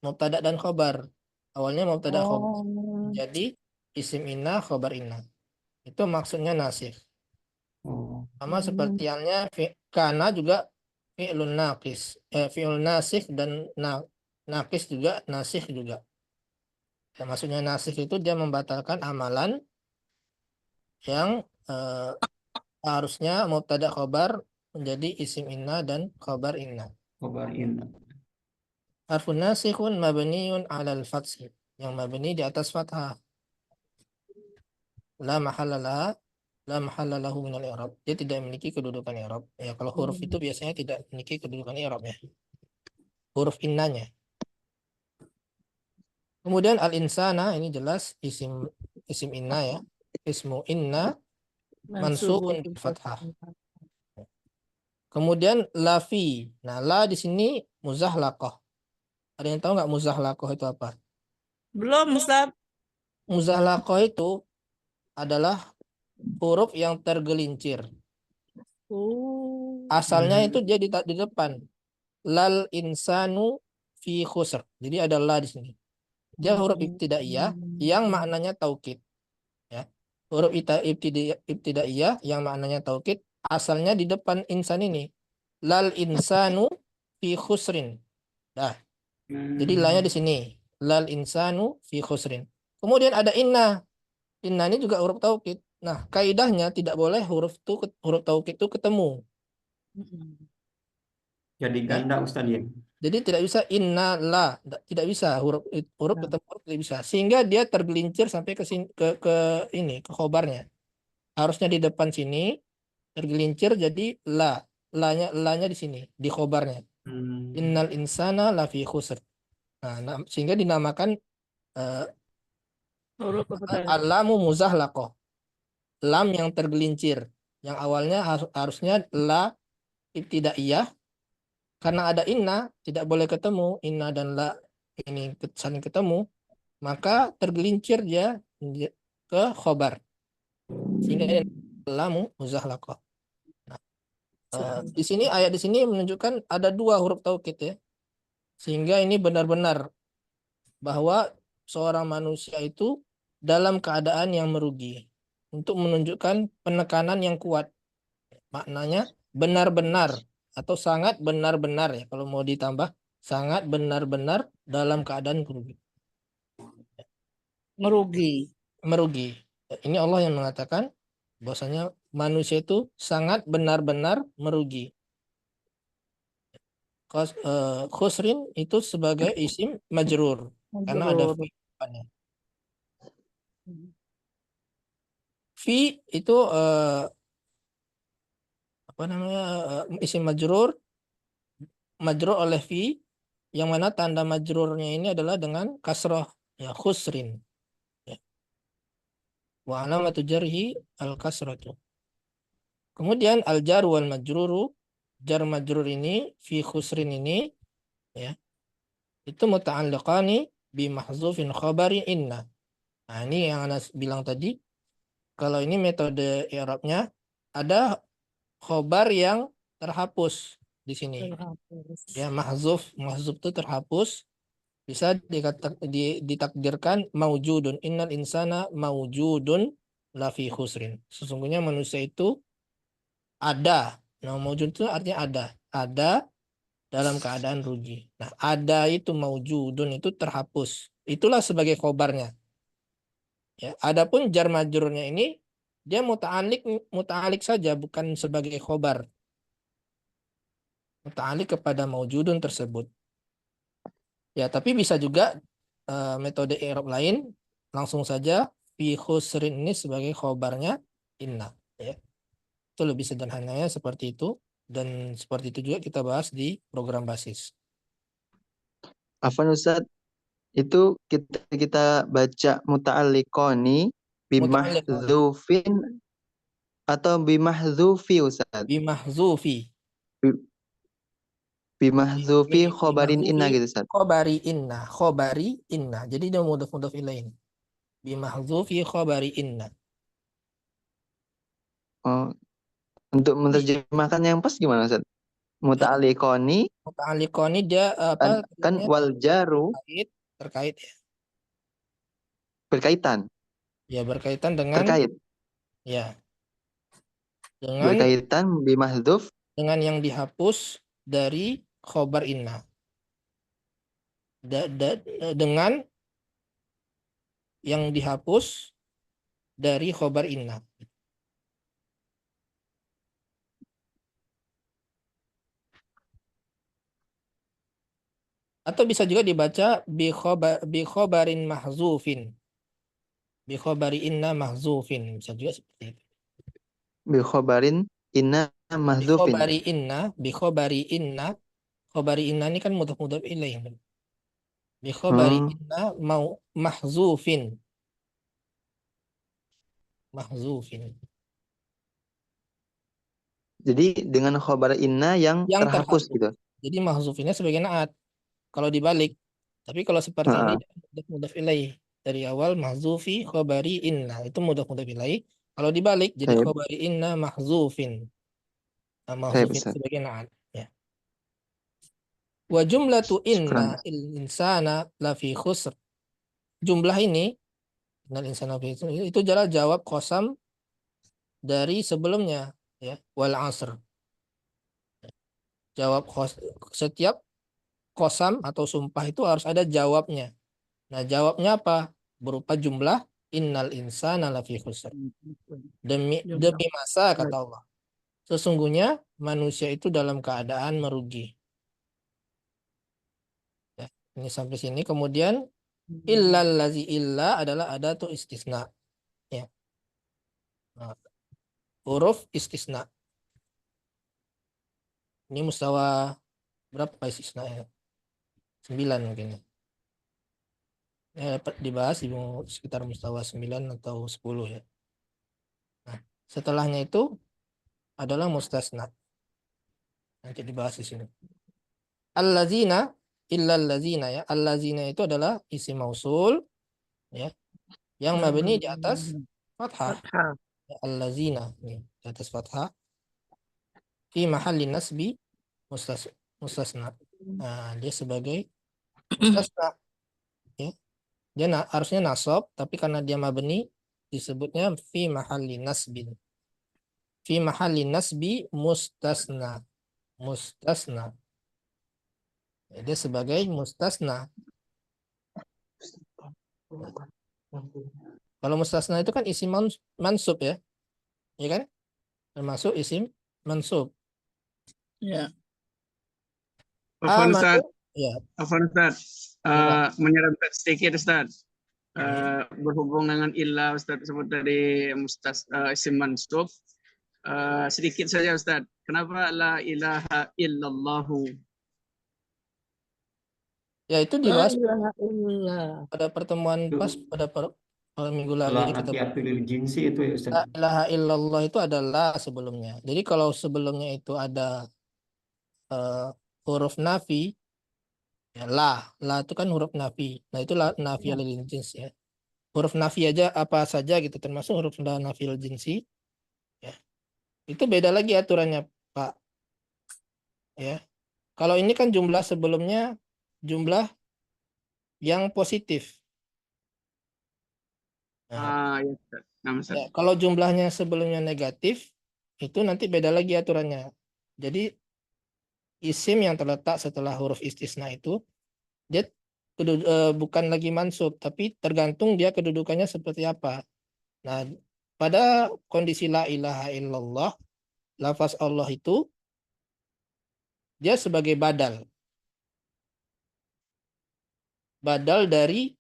mubtada dan khobar. Awalnya mubtada khobar. Oh. Jadi isim inna khobar inna. Itu maksudnya nasikh. Oh, Sama seperti halnya kana juga fi'lun naqis. Fi'lun nasikh dan naqis juga nasikh juga. Ya, maksudnya nasikh itu dia membatalkan amalan yang harusnya mubtada khobar menjadi isim inna dan khobar inna. khabar inna. Harfun nasikhun mabniun 'alal fathi. Yang mabni di atas fathah. La mahalla lahu minal i'rab. Dia tidak memiliki kedudukan i'rab. Ya, kalau huruf itu biasanya tidak memiliki kedudukan i'rab ya. Huruf innanya. Kemudian al-insana ini jelas isim inna ya. Ismu inna mansubun bil fathah. Kemudian lafi. Nah, la di sini muzahlaqah. Ada yang tahu nggak muzahlaqah itu apa? Belum, Ustaz. Muzahlaqah itu adalah huruf yang tergelincir. Oh. Asalnya itu dia di depan. Lal insanu fi khusr. Jadi ada la di sini. Dia huruf ibtidaiyah yang maknanya taukid. Ya. Huruf ibtidaiyah yang maknanya taukid asalnya di depan insan ini. Lal insanu fi khusrin. Nah, jadi la-nya di sini. Lal insanu fi khusrin. Kemudian ada inna. Inna ini juga huruf taukid. Nah, kaidahnya tidak boleh huruf taukid itu ketemu. Jadi ganda Ustaz ya. Jadi tidak bisa inna la, tidak bisa huruf ketemu huruf tidak bisa. Sehingga dia tergelincir sampai ke sini, ke ini ke khobarnya. Harusnya di depan sini tergelincir jadi la. La-nya di sini, di khobarnya. Innal insana lafi khusr. Nah, sehingga dinamakan Huruf apa tadi? alamu muzahlaqah. Lam yang tergelincir. Yang awalnya harusnya la ibtidaiyah. Karena ada inna, tidak boleh ketemu. Inna dan la ini saling ketemu. Maka tergelincir dia ke khobar. Sehingga lamu muzahlaqah. Nah, di sini ayat di sini menunjukkan ada dua huruf taukid ya. Sehingga ini benar-benar bahwa seorang manusia itu dalam keadaan yang merugi. Untuk menunjukkan penekanan yang kuat. Maknanya benar-benar atau sangat benar-benar ya. Kalau mau ditambah sangat benar-benar dalam keadaan merugi. Merugi. Ini Allah yang mengatakan bahwasanya manusia itu sangat benar-benar merugi. Khusrin itu sebagai isim majrur karena ada fi depannya. Fi itu apa namanya isim majrur oleh fi yang mana tanda majrurnya ini adalah dengan kasrah ya khusrin. Ya. Wa alamatu jarhi al kasratu. Kemudian al jar wal majruru, jar majrur ini fi khusrin ini ya. Itu muta'alliqani bi mahzufin khabari inna. Nah, ini yang Anas bilang tadi. Kalau ini metode i'rabnya ada khobar yang terhapus di sini. Ya, mahzuf itu terhapus. Bisa ditakdirkan maujudun. Innal insana maujudun lafi khusrin. Sesungguhnya manusia itu ada. Nah, maujud itu artinya ada. Ada dalam keadaan rugi. Nah, ada itu maujudun itu terhapus. Itulah sebagai khobarnya. Ya, adapun jar majrurnya ini dia muta'alik saja bukan sebagai khobar. Muta'alik kepada maujudun tersebut. Ya, tapi bisa juga metode i'rab lain langsung saja fi khusrin ini sebagai khobarnya inna ya. Itu lebih sederhananya seperti itu dan seperti itu juga kita bahas di program basis. Afwan Ustaz, itu kita baca muta'alliqani bimahdzufin atau bimahzufi Ustaz? Bimahzufi. Bimahzufi khobarin inna gitu Ustaz. Khobari inna. Jadi dia mudhaf ilaih. Bimahzufi khobari inna. Oh, untuk menerjemahkan yang pas gimana Ustaz? Muta'alliqoni Muta'alliqoni dia apa? kan wal jaru Terkait ya. berkaitan. Ya berkaitan dengan Terkait. ya dengan Berkaitan bimahzuf yang dihapus dari khobar inna. Dengan yang dihapus dari khobar inna. Atau bisa juga dibaca bi khobarin mahzufin. Bi khobari inna mahzufin. Bisa juga seperti itu. bi khobarin inna mahzufin. Bi khobari inna. Khobari inna ini kan mudhaf ilaih. Bi khobari inna mau mahzufin. Mahzufin. Jadi dengan khobar inna yang terhapus gitu. Jadi mahzufinnya sebagai naat. Kalau dibalik. Tapi kalau seperti ini mudhaf ilaih. Dari awal mahzufi khobari inna. Itu mudhaf ilaih. Kalau dibalik jadi khobari inna mahzufin. Mahzufin sebagai naat. Ya. Wa jumlatu inna insana lafi khusr. Jumlah ini innal insana lafi khusr itu adalah jawab qasam dari sebelumnya ya, wal asr. Jawab setiap qasam atau sumpah itu harus ada jawabnya. Nah, jawabnya apa? Berupa jumlah innal insana lafi khusr. Demi masa kata Allah. Sesungguhnya manusia itu dalam keadaan merugi. Ya, ini sampai sini. Kemudian illallazi illa adalah adatu istisna. Ya. Nah, huruf istisna. Ini mustawa berapa istisna ya? 9 mungkin. Ya, dibahas di sekitar mustawa 9 atau 10 ya. Nah, setelahnya itu adalah mustasna. Nanti dibahas di sini. Allazina, illallazina ya. Allazina itu adalah isim mausul ya. Yang mabni di atas fathah. Ya, allazina nih, di atas fathah. Fi mahalli nasbi mustasna. Nah, dia sebagai mustasna. Ya. Dia harusnya nasab, tapi karena dia mabni disebutnya fi mahalli nasbin. Fi mahalli nasbi mustasna. Mustasna. Ya, dia sebagai mustasna. Kalau mustasna itu kan isim mansub ya. Ya kan? Termasuk isim mansub. Ya. Afwan Ustaz. Ya. Afwan Ustaz. Menyerempet sedikit Ustaz. Berhubung dengan illa Ustaz sebut tadi isim mansub. Sedikit saja Ustaz. Kenapa la ilaha illallahu? Ya itu dibahas pada pertemuan pas pada minggu lalu ya, kita jinsi itu ya Ustaz. La ilaha illallah itu adalah sebelumnya. Jadi kalau sebelumnya itu ada huruf nafi, ya la itu kan huruf nafi. Nah itu nafi lil jins ya. Huruf nafi aja apa saja gitu termasuk huruf nafi lil jinsi. Ya. Itu beda lagi aturannya Pak. Ya. Kalau ini kan jumlah sebelumnya jumlah yang positif. Nah, ya, kalau jumlahnya sebelumnya negatif, itu nanti beda lagi aturannya. Jadi isim yang terletak setelah huruf istisna itu dia bukan lagi mansub, tapi tergantung dia kedudukannya seperti apa. Nah, pada kondisi la ilaha illallah, lafaz Allah itu dia sebagai badal. Badal dari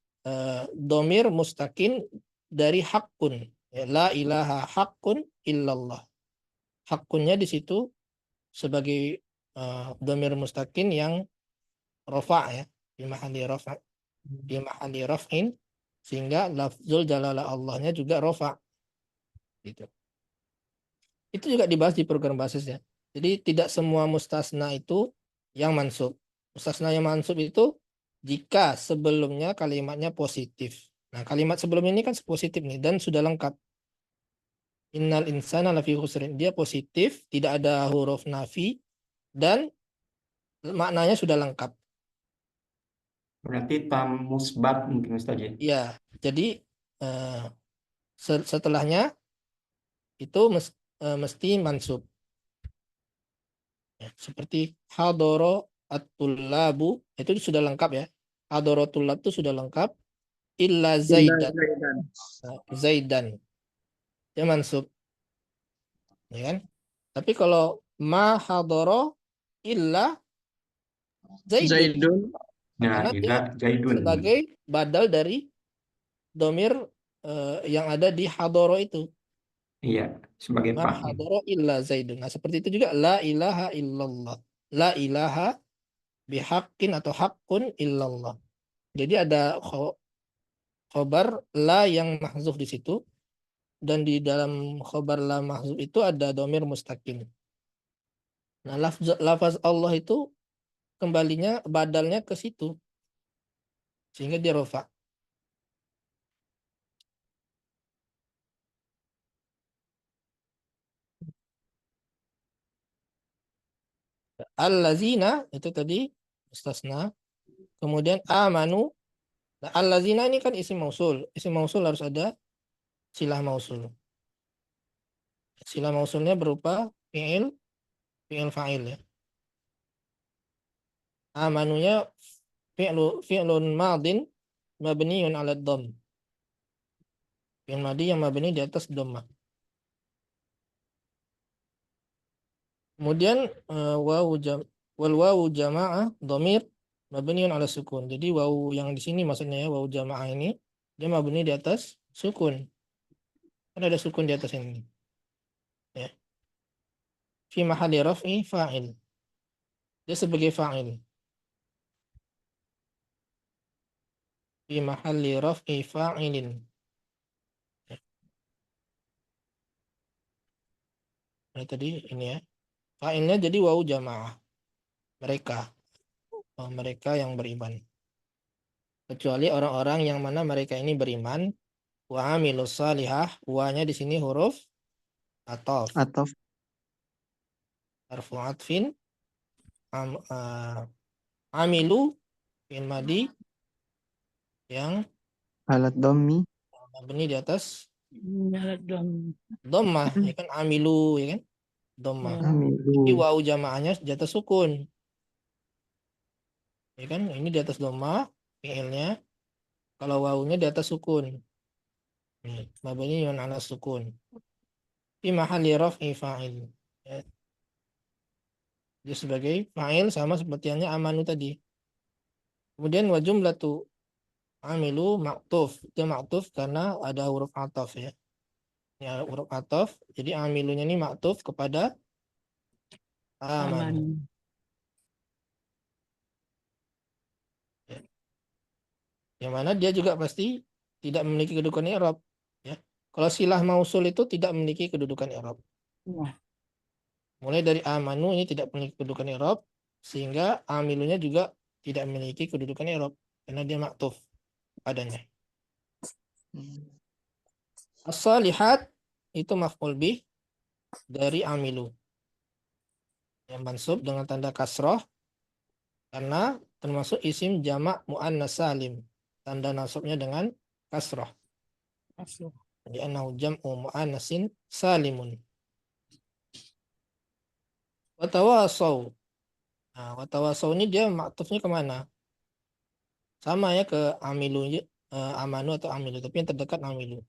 domir mustaqin dari hakun. Ya, la ilaha hakun illallah. Hakunnya di situ sebagai domir mustaqin yang rofa ya, di mahalli raf'in, sehingga lafzul jalalah Allahnya juga rofa. Gitu. Itu juga dibahas di program basis ya. Jadi tidak semua mustasna itu yang mansub. Mustasna yang mansub itu jika sebelumnya kalimatnya positif. Nah, kalimat sebelumnya ini kan positif nih dan sudah lengkap. Innal insana lafi khusrin. Dia positif, tidak ada huruf nafi dan maknanya sudah lengkap. Berarti tam musbat mungkin Ustaz ya. Ya, jadi setelahnya itu mesti mansub. Ya, seperti hadoro at-tullabu itu sudah lengkap ya. Hadoro tullab itu sudah lengkap. Illa Illa Zaidan. Zaidan. Nah, Zaidan. Dia mansub. Ya kan? Tapi kalau ma hadoro illa Zaidun. Zaidun. Nah, Karena dia ila Zaidun. sebagai badal dari domir yang ada di hadoro itu. Iya, sebagai Ma fa'il. hadoro illa Zaidun. Nah, seperti itu juga la ilaha illallah. La ilaha bihaqqin atau haqqun illallah. Jadi ada khobar la yang mahzuf di situ dan di dalam khobar la mahzuf itu ada domir mustaqim. Nah, lafaz Allah itu kembalinya badalnya ke situ sehingga dia rofa. Allazina itu tadi mustasna. Kemudian amanu. Nah, allazina ini kan isim mausul. Isim mausul harus ada silah mausul. Silah mausulnya berupa fi'il fa'il ya. Amanunya fi'lun madin mabniun 'ala dhamm. Fi'il madi yang mabni di atas dhammah. Kemudian wal wawu jamaah dhamir mabniun 'ala sukun. Jadi wawu yang di sini maksudnya ya wawu jamaah ini dia mabni di atas sukun. Kan ada sukun di atas ini. Ya. Fi mahalli raf'i fa'il. Dia sebagai fa'il. Fi mahalli raf'i fa'ilin. Nah, tadi ini ya. Fa'ilnya jadi wawu jamaah. Mereka yang beriman. Kecuali orang-orang yang mana mereka ini beriman. Wa amilus salihah. Wa-nya di sini huruf ataf. Atau Harfu atfin. Amilu fi'il madi yang alat domi. mabni di atas Nyalat dong. dhammah ya kan amilu ya kan dhammah. Tapi Amilu. wawu jamaahnya di atas sukun. Ya kan ini di atas dhammah fi'ilnya. Kalau wawunya di atas sukun. Mabni yang ala sukun. Fi mahalli raf'i fa'il. Ya. Dia sebagai fa'il sama seperti yang amanu tadi. Kemudian wa jumlatu amilu ma'tuf. Dia ma'tuf karena ada huruf ataf ya. Ya huruf ataf. Jadi amilunya ini ma'tuf kepada amanu. Ya. Yang mana dia juga pasti tidak memiliki kedudukan i'rab ya. Kalau silah mausul itu tidak memiliki kedudukan i'rab. Mulai dari amanu ini tidak memiliki kedudukan i'rab sehingga amilunya juga tidak memiliki kedudukan i'rab karena dia ma'tuf padanya. As-salihat itu maf'ul bih dari amilu. Yang mansub dengan tanda kasroh karena termasuk isim jamak muannas salim. Tanda nasabnya dengan kasroh. Jadi annahu jam'u muannasin salimun. Watawasaw. Nah, watawasaw ini dia maktufnya kemana? Sama ya ke amilu, amanu atau amilu, tapi yang terdekat amilu.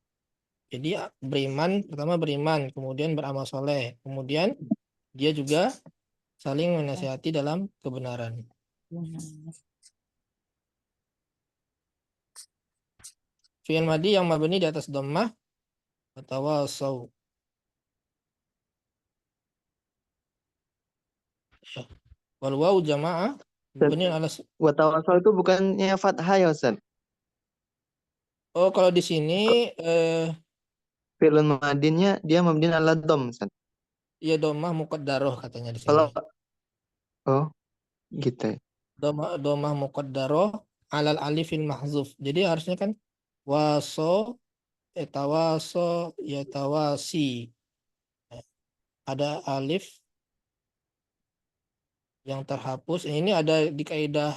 Jadi beriman, pertama beriman, kemudian beramal soleh, kemudian dia juga saling menasihati dalam kebenaran. Fi'il madi yang mabni di atas dhammah watawasaw. Wal wawu jamaah mabni ala Watawasal itu bukannya fathah ya Ustaz? Oh, kalau di sini Fi'lun madinnya dia mabdin ala dom Ustaz. ya dhammah muqaddarah katanya di sini. Kalau oh Gitu. Domah muqaddarah alal alifil mahzuf. Jadi harusnya kan waso, etawaso, yatawasi. Ada alif yang terhapus. Ini ada di kaidah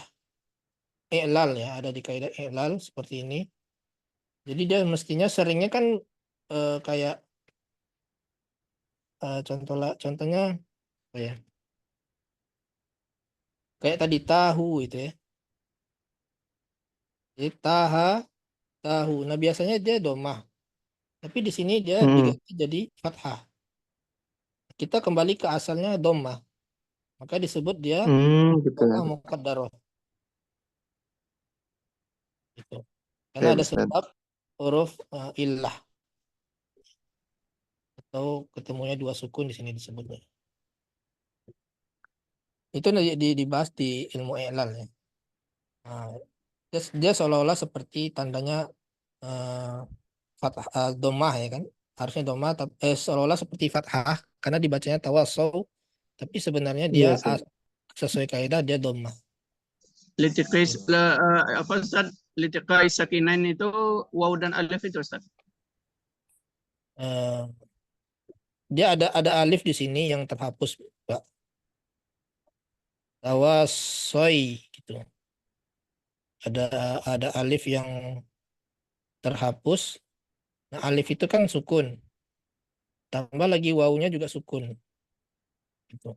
i'lal ya, ada di kaidah i'lal seperti ini. Jadi dia mestinya seringnya kan kayak contohnya apa ya? Kayak tadi tahu itu ya. Jadi tahu. Nah, biasanya dia domah. Tapi di sini dia diganti jadi fathah. Kita kembali ke asalnya domah. Maka disebut dia Gitu. domah muqaddarah. Gitu. Karena Ya, ada Ustaz. sebab huruf illah atau ketemunya dua sukun di sini disebutnya. Itu dibahas di ilmu i'lal ya. Nah, dia seolah-olah seperti tandanya fathah domah ya kan. Harusnya domah seolah-olah seperti fathah karena dibacanya tawasaw, tapi sebenarnya Iya, dia Ustaz. sesuai kaidah dia domah. Apa Ustaz? Litiqai sakinain itu waw dan alif itu Ustaz. Eh, dia ada alif di sini yang terhapus, Pak. Tawasoy gitu. Ada alif yang terhapus. Nah, alif itu kan sukun. Tambah lagi wawunya juga sukun. Gitu.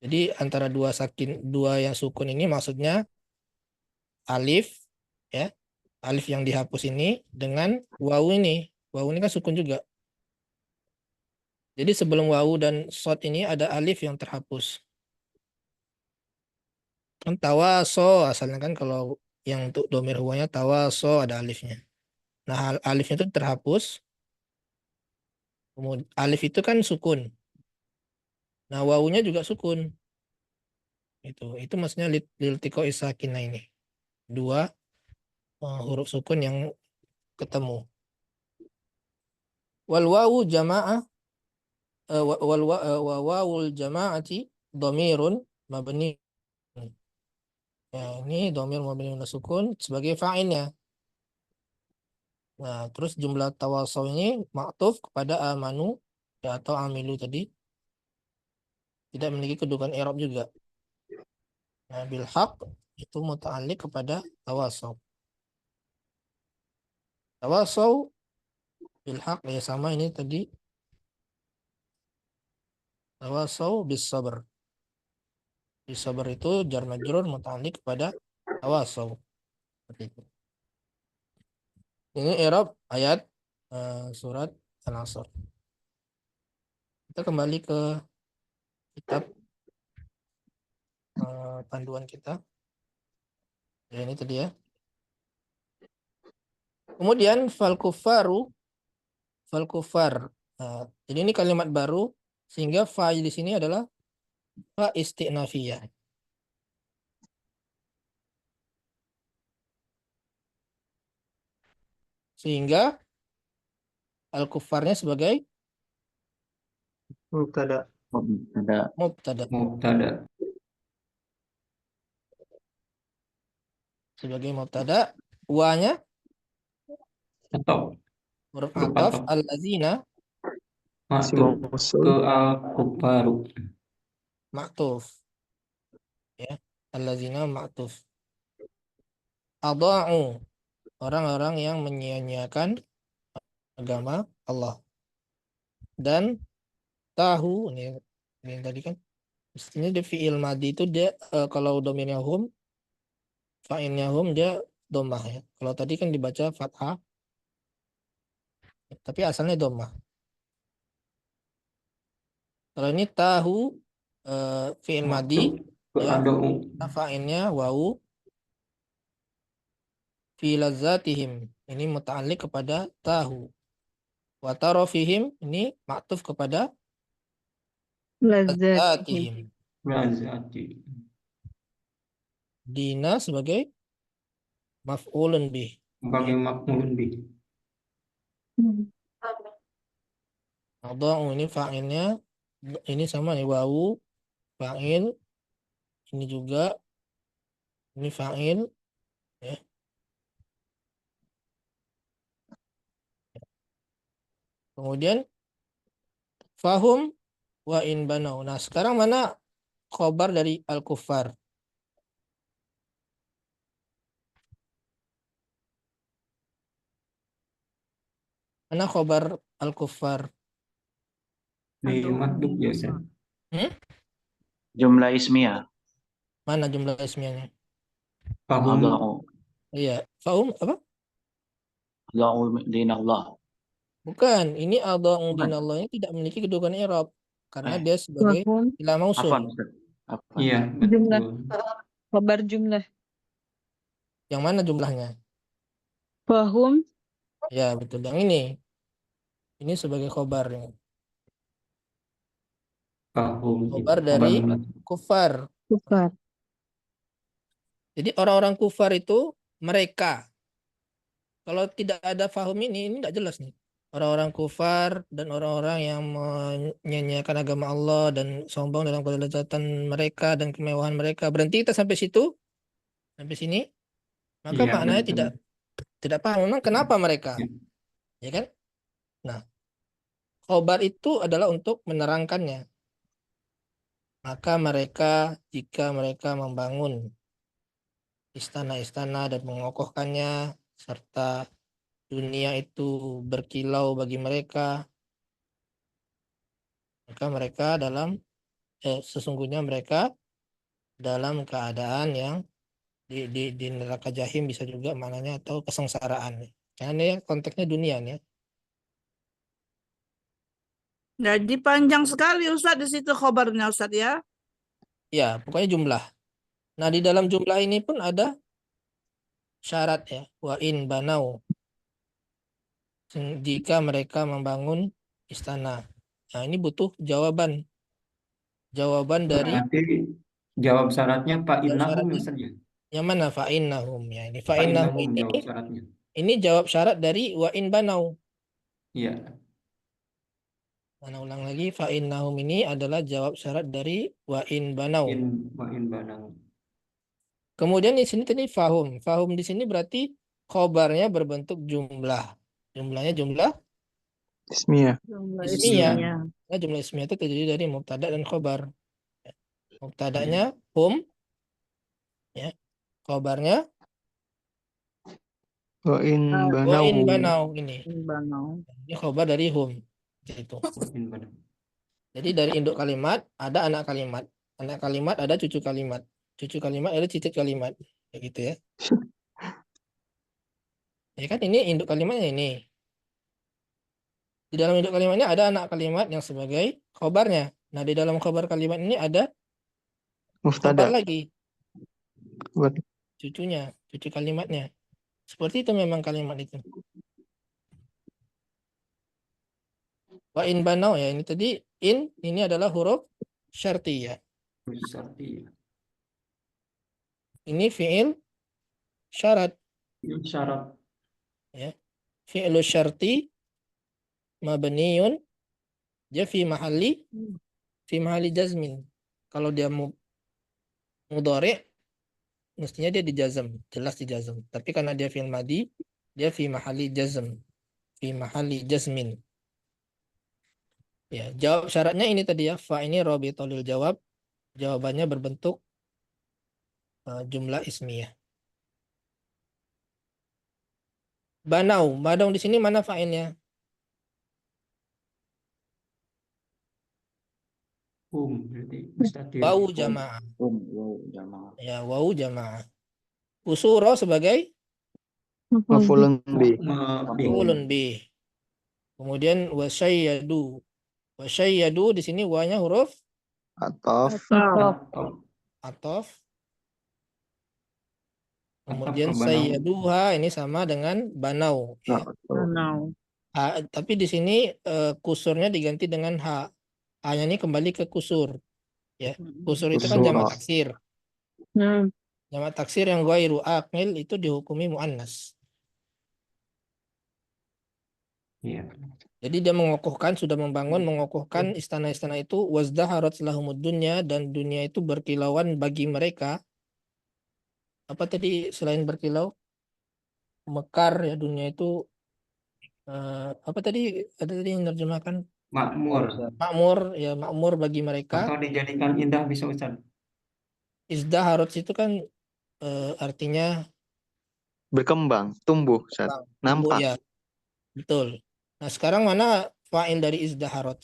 Jadi antara dua yang sukun ini maksudnya alif ya. Alif yang dihapus ini dengan wawu ini. Wawu ini kan sukun juga. Jadi sebelum wawu dan shad ini ada alif yang terhapus. Kan tawaso asalnya kan kalau yang untuk domir huwanya tawaso ada alifnya. Nah, alifnya itu terhapus. Kemudian alif itu kan sukun. Nah, wawunya juga sukun. Itu maksudnya liltiko isakina ini. Dua huruf sukun yang ketemu. Wal wawu jama'ah wawul jama'ati domirun mabni. Ya, ini domir mabni ala sukun sebagai fa'ilnya. Nah, terus jumlah tawasaw ini maktuf kepada amanu ya, atau amilu tadi tidak memiliki kedudukan i'rab juga. Nah, bil haq itu muta'alliq kepada tawasaw. Tawasaw bil haq ya sama ini tadi tawasaw bis sabr. Bis sabr itu jar majrur muta'alliq kepada tawasaw. Seperti itu. Ini i'rab ayat surat Al-Asr. Kita kembali ke kitab panduan kita. Ya, ini tadi ya. Kemudian fal kufar. Nah, jadi ini kalimat baru sehingga fa di sini adalah fa istinafiyah. Sehingga al-kufarnya sebagai Mubtada. mubtada. Mubtada. Sebagai mubtada, wa-nya Atau huruf huruf ataf atau allazina maktub ke al-kufaru. maktuf. Ya, allazina maktuf. Adha'u orang-orang yang menyia-nyiakan agama Allah. Dan tahu ini tadi kan mestinya dia fi'il madi itu dia kalau domirnya hum fa'ilnya hum dia domah ya. Kalau tadi kan dibaca fathah tapi asalnya domah. Kalau ini tahu fi'il madi Ke ya adau. fa'ilnya wawu fi lazatihim ini muta'alliq kepada tahu. Wa tarafihim ini maktuf kepada lazatihim. Lazati. Dina sebagai maf'ulun bih. Sebagai makmulun bih. Adha'u ini fa'ilnya ini sama nih wawu fa'il ini juga, ini fa'il, ya. Kemudian fahum wa in banau. Nah, sekarang mana khobar dari al-kuffar? Mana khobar al-kuffar? Di makdub ya, Ustaz. Jumlah ismiyah. Mana jumlah ismiyahnya? Fahum Allahu Iya, fahum apa? dinallah. Bukan, ini adha'u Bukan. dinallah ini tidak memiliki kedudukan i'rab karena Eh. dia sebagai Wahum ilah mausul. Afwan, Ustaz. Afwan. iya, jumlah betul. khobar jumlah. Yang mana jumlahnya? Wahum Ya, betul. Yang ini. Ini sebagai khobar. Fahum Khobar itu dari khobar kufar. kufar. Jadi orang-orang kufar itu mereka. Kalau tidak ada fahum ini tidak jelas nih. Orang-orang kufar dan orang-orang yang menyanyiakan agama Allah dan sombong dalam kelezatan mereka dan kemewahan mereka. Berhenti kita sampai situ, sampai sini. Maka Iya, maknanya betul. tidak paham. Memang kenapa mereka? Ya. Ya kan? Nah, khobar itu adalah untuk menerangkannya. Maka mereka, jika mereka membangun istana-istana dan mengokohkannya, serta dunia itu berkilau bagi mereka, maka mereka sesungguhnya mereka dalam keadaan yang di neraka jahim bisa juga maknanya atau kesengsaraan. Karena ini konteksnya dunia nih. Jadi panjang sekali Ustadz di situ khobarnya Ustadz ya. Ya, pokoknya jumlah. Nah, di dalam jumlah ini pun ada syarat ya, wa in banau. Jika mereka membangun istana. Nah, ini butuh jawaban. Jawaban dari Nanti jawab syaratnya Pak Innahum syaratnya. saja. Yang mana fa'innahum ya. Ini Pak fa'innahum Innahum ini jawab syaratnya. ini jawab syarat dari wa in banau. Iya. Mana ulang lagi, fa'innahum ini adalah jawab syarat dari wa in banau. Wa in banau. Kemudian di sini tadi fahum. Fahum di sini berarti khobarnya berbentuk jumlah. Jumlahnya jumlah Ismiyah. Jumlah ismiyah. ismiyah. Nah, jumlah ismiyah itu terdiri dari mubtada dan khobar. Mubtadanya hum, ya. Khobarnya Wa in wa in banau. banau ini. Banau. Ini khobar dari hum. Itu. Wa in banau. Jadi dari induk kalimat ada anak kalimat. Anak kalimat ada cucu kalimat. Cucu kalimat ada cicit kalimat. Kayak gitu ya. Ya kan ini induk kalimatnya ini. Di dalam induk kalimatnya ada anak kalimat yang sebagai khobarnya. Nah, di dalam khobar kalimat ini ada khobar Muftada. lagi. Buat Cucunya, cucu kalimatnya. Seperti itu memang kalimat itu. Wa in banau ya, ini tadi in ini adalah huruf syartiyah. Syarti. Ini fi'il syarat Syarat. ya. Fi'lu syarti mabniun dia fi mahalli jazmin. Kalau dia mudhari mestinya dia dijazm, jelas dijazm. Tapi karena dia fi'il madi, dia fi mahalli jazm. Fi mahalli jazmin. Ya, jawab syaratnya ini tadi ya, fa ini rabitulil jawab. Jawabannya berbentuk jumlah ismiyah. Banau di sini mana fa'ilnya? Berarti mustatir. Wau jamaah. Jamaah. Ya, wau jamaah. Usuro sebagai maf'ulun bi. maf'ulun bih. Kemudian wasyayyadu. Wasyayyadu di sini wanya huruf Ataf. ataf. Kemudian Ataf ke banau. sayyaduha ini sama dengan banau. Ya. Banau. Tapi di sini kusurnya diganti dengan ha. Ha-nya ini kembali ke kusur. Ya. Kusur itu kan jamak taksir. Jamak taksir yang ghairu aqil itu dihukumi muannas. Iya. Jadi dia mengokohkan, sudah membangun, mengokohkan istana-istana itu, wazdaharat lahumud dunya, dan dunia itu berkilauan bagi mereka. Apa tadi selain berkilau? Mekar ya, dunia itu apa tadi? Ada tadi yang menerjemahkan Makmur makmur ya, makmur bagi mereka. atau dijadikan indah bisa Ustaz. Izdaharat itu kan artinya Berkembang, tumbuh, Ustaz. tumbuh Nampak. ya, betul. Nah sekarang mana fa'il dari izdaharat?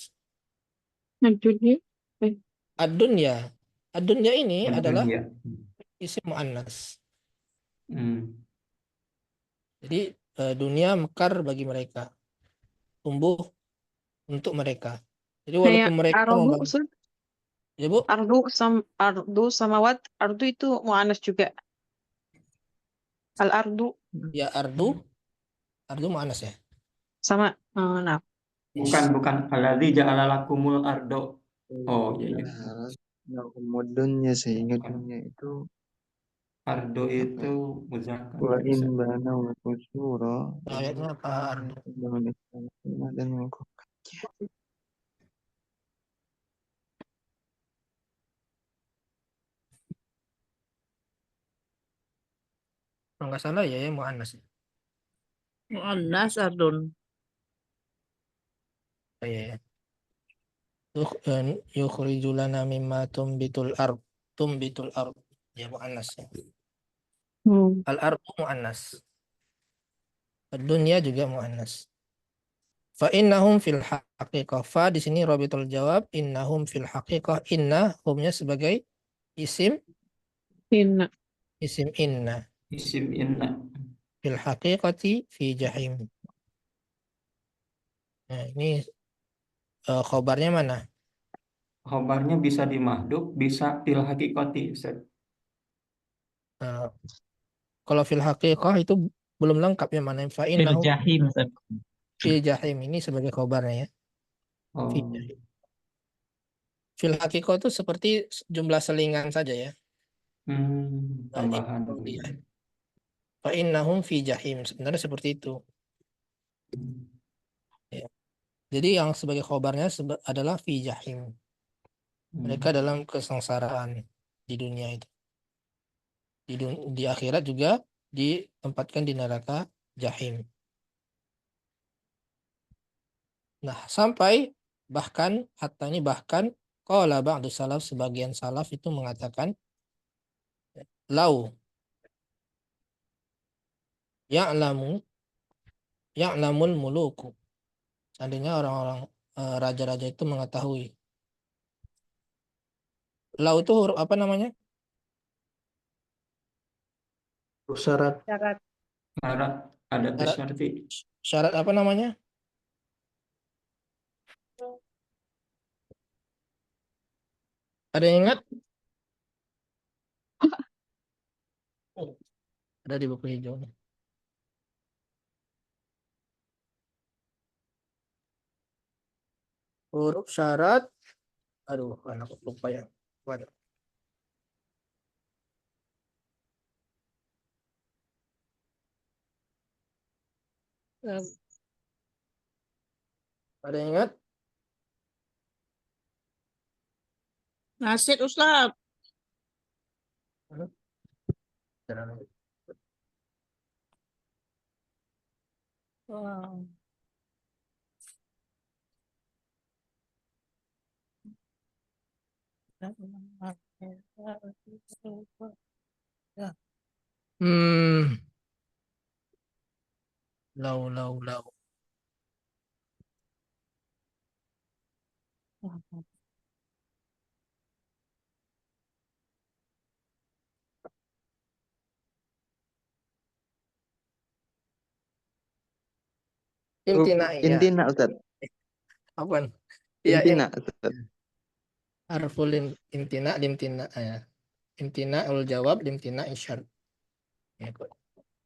Dunia. Ad-dunya. Ad-dunya ini adalah Dunia. isim muannas. Hmm. Jadi dunia mekar bagi mereka, tumbuh untuk mereka. Jadi Kayak walaupun mereka ardu, membangun, Ustaz. ya Bu, Ardu samawat, ardu itu mu'annas juga. Al-ardu ya ardu muannas ya. sama nah. Bukan alladzi ja'ala lakumul ardo. Oh iya. Kemudiannya sehingga Bukan. dunia itu Ardo itu muzakkar. wa in bana wa kusura Ayatnya apa ardu? dengan istana dan mengukuhkan. Kalau nggak salah ya muannas. Mu'annas ardun. Oh, iya ya. Yukhriju lana mimma tumbitul ard. Ya muannas ya. Al-ardu muannas. Dunia juga muannas. Fa innahum fil haqiqah. Fa di sini rabitul jawab, innahum fil haqiqah. Inna humnya sebagai isim Inna. inna. Isim inna. Fil haqiqati fi jahim. Nah, ini khobarnya mana? Khobarnya bisa di mahdhuf, bisa fil haqiqati Ustaz. Kalau fil haqiqah itu belum lengkap ya, mana fa Fil innahum jahim, Ustaz. fil jahim, ini sebagai khobarnya ya. Fi Oh. jahim. Fil haqiqah itu seperti jumlah selingan saja ya. Tambahan. Fa innahum fi jahim, sebenarnya seperti itu. Ya. Jadi yang sebagai khobarnya adalah fi jahim. Mereka dalam kesengsaraan di dunia itu. Di akhirat juga ditempatkan di neraka jahim. Nah, sampai bahkan hatta ini bahkan qala ba'du salaf, sebagian salaf itu mengatakan lau ya'lamul muluku. Seandainya orang-orang raja-raja itu mengetahui. Lau itu huruf apa namanya? Syarat. Syarat ada tes syarti. Syarat apa namanya? Ada yang ingat? Ada di buku hijaunya. Huruf syarat. Aduh, anak lupa ya. Waduh. Ada yang ingat? Nasid Ustaz. Wow. Lau. Imtina, ya. Intina, Ustaz. Apaan? Ya, Intina, Ustaz. harful imtina, limtina ya. Imtina ul jawab, limtina isyar. Ya, kok.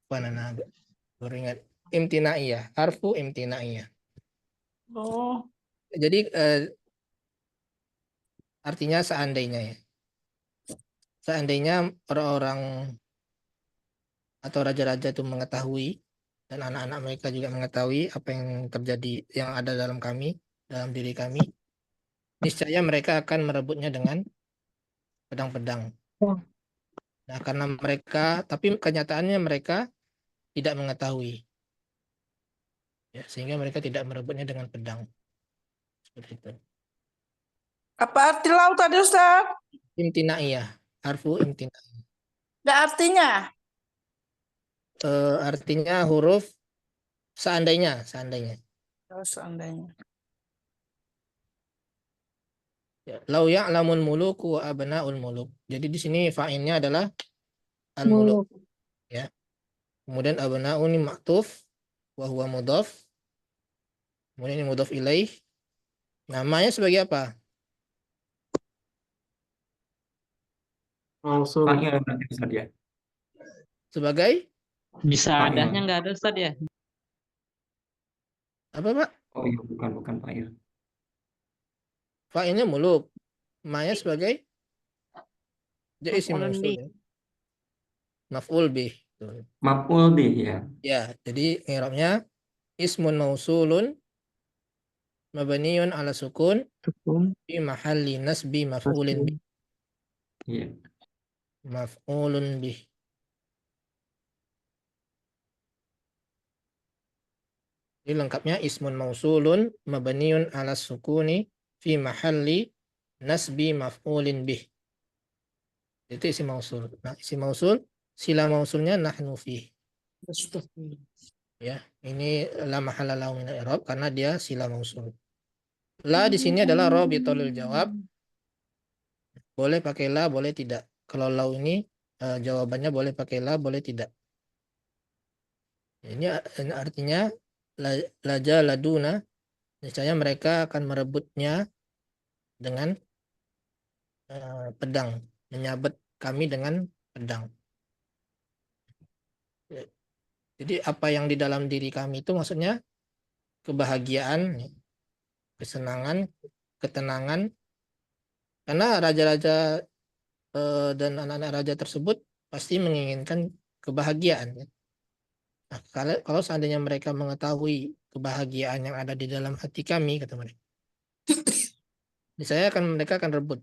Panana agak beringat. Imtina iya, harfu imtina iya. Oh. Jadi artinya seandainya ya. Seandainya orang-orang atau raja-raja itu mengetahui dan anak-anak mereka juga mengetahui apa yang terjadi, yang ada dalam kami, dalam diri kami, niscaya mereka akan merebutnya dengan pedang-pedang. Nah, karena mereka, tapi kenyataannya mereka tidak mengetahui, ya, sehingga mereka tidak merebutnya dengan pedang. Seperti itu. Apa arti lau tadi Ustaz? Imtinaiyah, harfu imtinaiyah. Nggak artinya? Artinya huruf seandainya. Oh, seandainya. Ya, lau ya'lamul muluku wa abna'ul muluk. Jadi di sini fa'ilnya adalah al-muluk, ya. Kemudian abna'u ini maktuf wa huwa mudhaf. Kemudian ini mudhaf ilaih. Namanya sebagai apa? Mausul. Fa'il berarti Ustaz ya. Sebagai Bisa Fa'il. adanya nggak ada Ustaz ya? apa, Pak? Oh iya, bukan fa'il. Fa'ilnya muluk. Ma'nya sebagai jadi isim Maf'ulun mausul, bih. ya. Maf'ul bih. Tuh. Maf'ul bih ya. Ya, jadi i'rabnya ismun mausulun mabniun ala sukun fi mahalli nasbi maf'ulin bih. Iya. Maf'ulun bih. Jadi lengkapnya ismun mausulun mabniun ala sukuni fi mahalli nasbi maf'ulin bih. Itu isim mausul. Nah, isim mausul sila mausulnya nahnu fih. Ya, ini la mahalla lahu min i'rab karena dia sila mausul. La di sini adalah rabitul lil jawab. Boleh pakai la, boleh tidak. Kalau la ini jawabannya boleh pakai la, boleh tidak. Ini artinya laja laduna, niscaya mereka akan merebutnya dengan pedang, menyabet kami dengan pedang. Jadi apa yang di dalam diri kami itu maksudnya kebahagiaan, kesenangan, ketenangan. Karena raja-raja dan anak-anak raja tersebut pasti menginginkan kebahagiaan. Nah, kalau seandainya mereka mengetahui kebahagiaan yang ada di dalam hati kami, kata mereka, mereka akan rebut.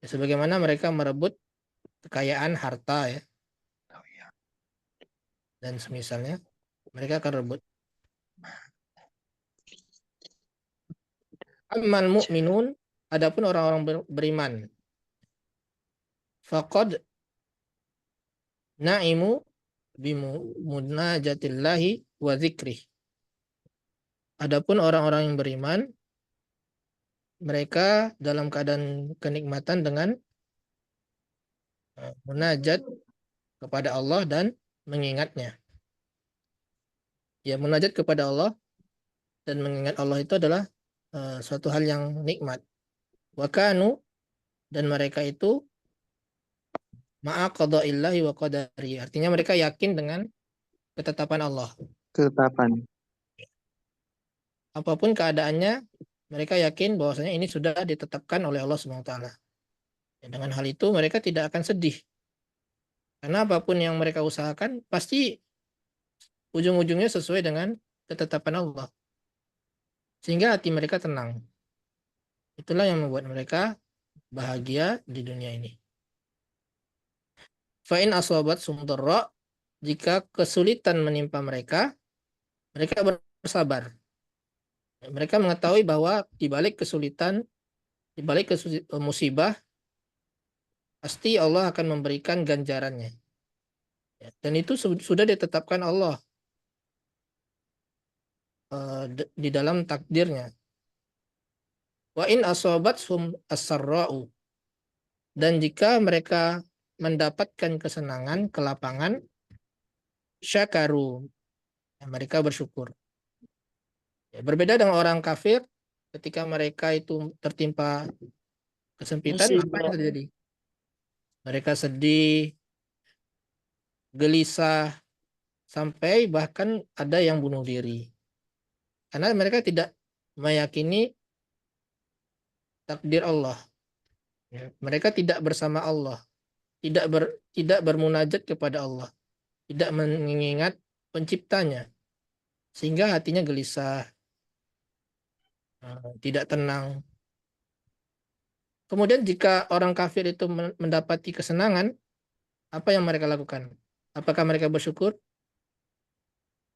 Ya, sebagaimana mereka merebut kekayaan harta, ya, dan semisalnya, mereka akan rebut. Ammal mu'minun, adapun orang-orang beriman, faqad na'imu bimunajatillahi wa dzikrih. Adapun orang-orang yang beriman, mereka dalam keadaan kenikmatan dengan munajat kepada Allah dan mengingatnya. Ya, munajat kepada Allah dan mengingat Allah itu adalah suatu hal yang nikmat. Wa kanu, dan mereka itu ma'a qada'illahi wa qadari. Artinya mereka yakin dengan ketetapan Allah. Ketetapan. Apapun keadaannya, mereka yakin bahwasanya ini sudah ditetapkan oleh Allah SWT. Ya, dengan hal itu mereka tidak akan sedih. Karena apapun yang mereka usahakan pasti ujung-ujungnya sesuai dengan ketetapan Allah. Sehingga hati mereka tenang. Itulah yang membuat mereka bahagia di dunia ini. Fa'in aswabat sumdurra, jika kesulitan menimpa mereka, mereka bersabar. Mereka mengetahui bahwa di balik kesulitan, di balik musibah, pasti Allah akan memberikan ganjarannya. Dan itu sudah ditetapkan Allah di dalam takdirnya. Wa in asabathum as-sarra'u, dan jika mereka mendapatkan kesenangan, kelapangan, syakaru, mereka bersyukur. Ya, berbeda dengan orang kafir, ketika mereka itu tertimpa kesempitan, apa yang terjadi? Mereka sedih, gelisah, sampai bahkan ada yang bunuh diri. Karena mereka tidak meyakini takdir Allah. Ya, mereka tidak bersama Allah, tidak bermunajat kepada Allah, tidak mengingat penciptanya, sehingga hatinya gelisah, tidak tenang. Kemudian jika orang kafir itu mendapati kesenangan, apa yang mereka lakukan? Apakah mereka bersyukur?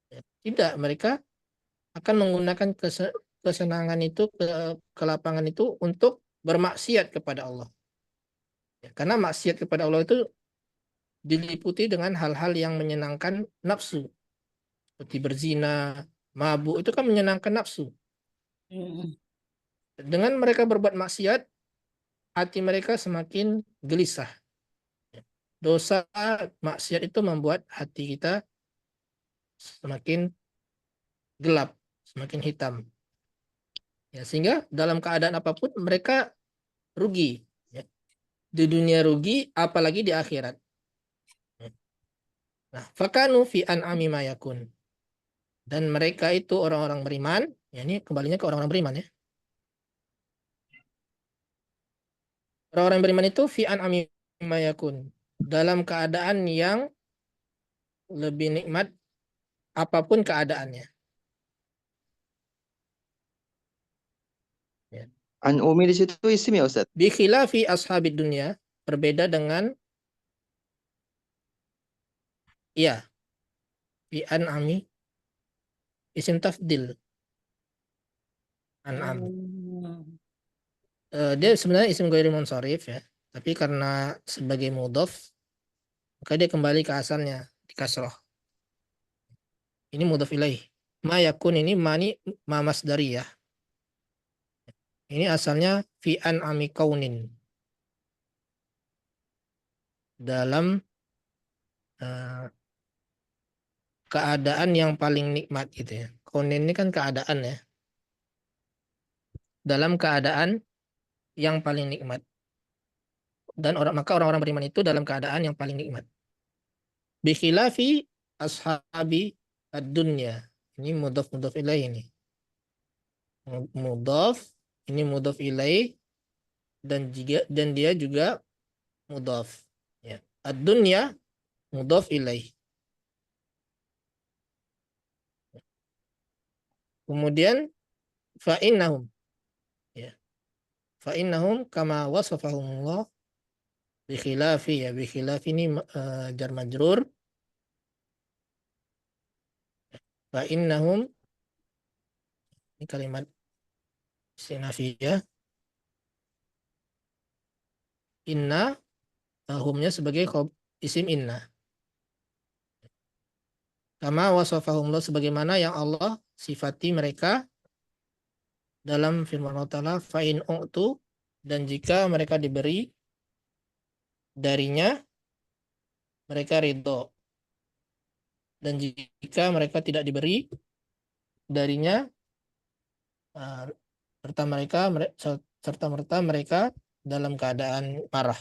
Ya, tidak, mereka akan menggunakan kesenangan itu, kelapangan itu untuk bermaksiat kepada Allah. Ya, karena maksiat kepada Allah itu diliputi dengan hal-hal yang menyenangkan nafsu, seperti berzina, mabuk, itu kan menyenangkan nafsu. Dengan mereka berbuat maksiat, hati mereka semakin gelisah. Dosa maksiat itu membuat hati kita semakin gelap, semakin hitam. Ya, sehingga dalam keadaan apapun mereka rugi. Ya. Di dunia rugi, apalagi di akhirat. Ya. Nah, fakanu fi an'ami ma yakun. Dan mereka itu orang-orang beriman, ya ini kembalinya ke orang-orang beriman ya. Orang-orang beriman itu fi an'ami ma yakun. Dalam keadaan yang lebih nikmat apapun keadaannya. Ya. An umi di situ isim ya Ustaz? Bi khilafi ashabid dunia, berbeda dengan iya, fi an'ami isim tafdil. An'am. Dia sebenarnya isim ghairi munsharif ya, tapi karena sebagai mudhaf maka dia kembali ke asalnya di kasroh. Ini mudhaf ilaih. Ma yakun ini ma masdariyah. Ini asalnya fi an'ami kaunin. Dalam keadaan yang paling nikmat gitu ya. Kaunin ini kan keadaan ya. Dalam keadaan yang paling nikmat. Dan maka orang-orang beriman itu dalam keadaan yang paling nikmat. Bi khilafi ashabi ad-dunya. Ini mudhaf ilaih ini. Mudhaf, ini mudhaf ilaih dan dia juga mudhaf. Ya. Ad-dunya mudhaf ilaih. Kemudian fa'innahum, ya. Fa'innahum kama wasafahumullah bi khilafi, ya, bi khilafi ini jar majrur. Fa'innahum ini kalimat istinafiyah. Inna humnya sebagai isim inna. Kama wasafahumullah, sebagaimana yang Allah sifati mereka dalam firman Allah Ta'ala, fa'in u'tu, dan jika mereka diberi darinya mereka ridho, dan jika mereka tidak diberi darinya serta merta mereka dalam keadaan marah.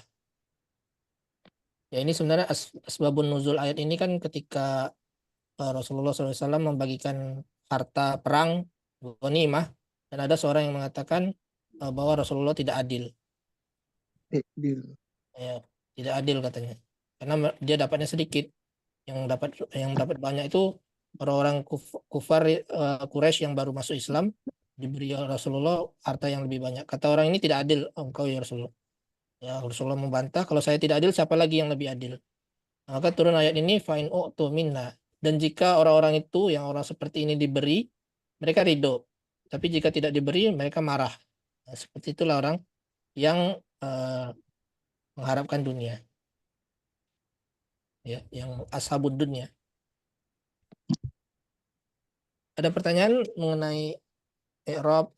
Ya, ini sebenarnya asbabun nuzul ayat ini kan ketika Rasulullah SAW membagikan harta perang ghanimah, dan ada seorang yang mengatakan bahwa Rasulullah tidak adil. Ya, tidak adil katanya, karena dia dapatnya sedikit, yang dapat banyak itu orang-orang kufar Quraisy yang baru masuk Islam, diberi Rasulullah harta yang lebih banyak. Kata orang ini tidak adil engkau ya Rasulullah. Ya, Rasulullah membantah, kalau saya tidak adil siapa lagi yang lebih adil. Maka turun ayat ini, fa'in u'tu minna, dan jika orang-orang itu, yang orang seperti ini diberi, mereka ridho, tapi jika tidak diberi mereka marah. Nah, seperti itulah orang yang mengharapkan dunia, ya, yang ashabud dunia. Ada pertanyaan mengenai i'rab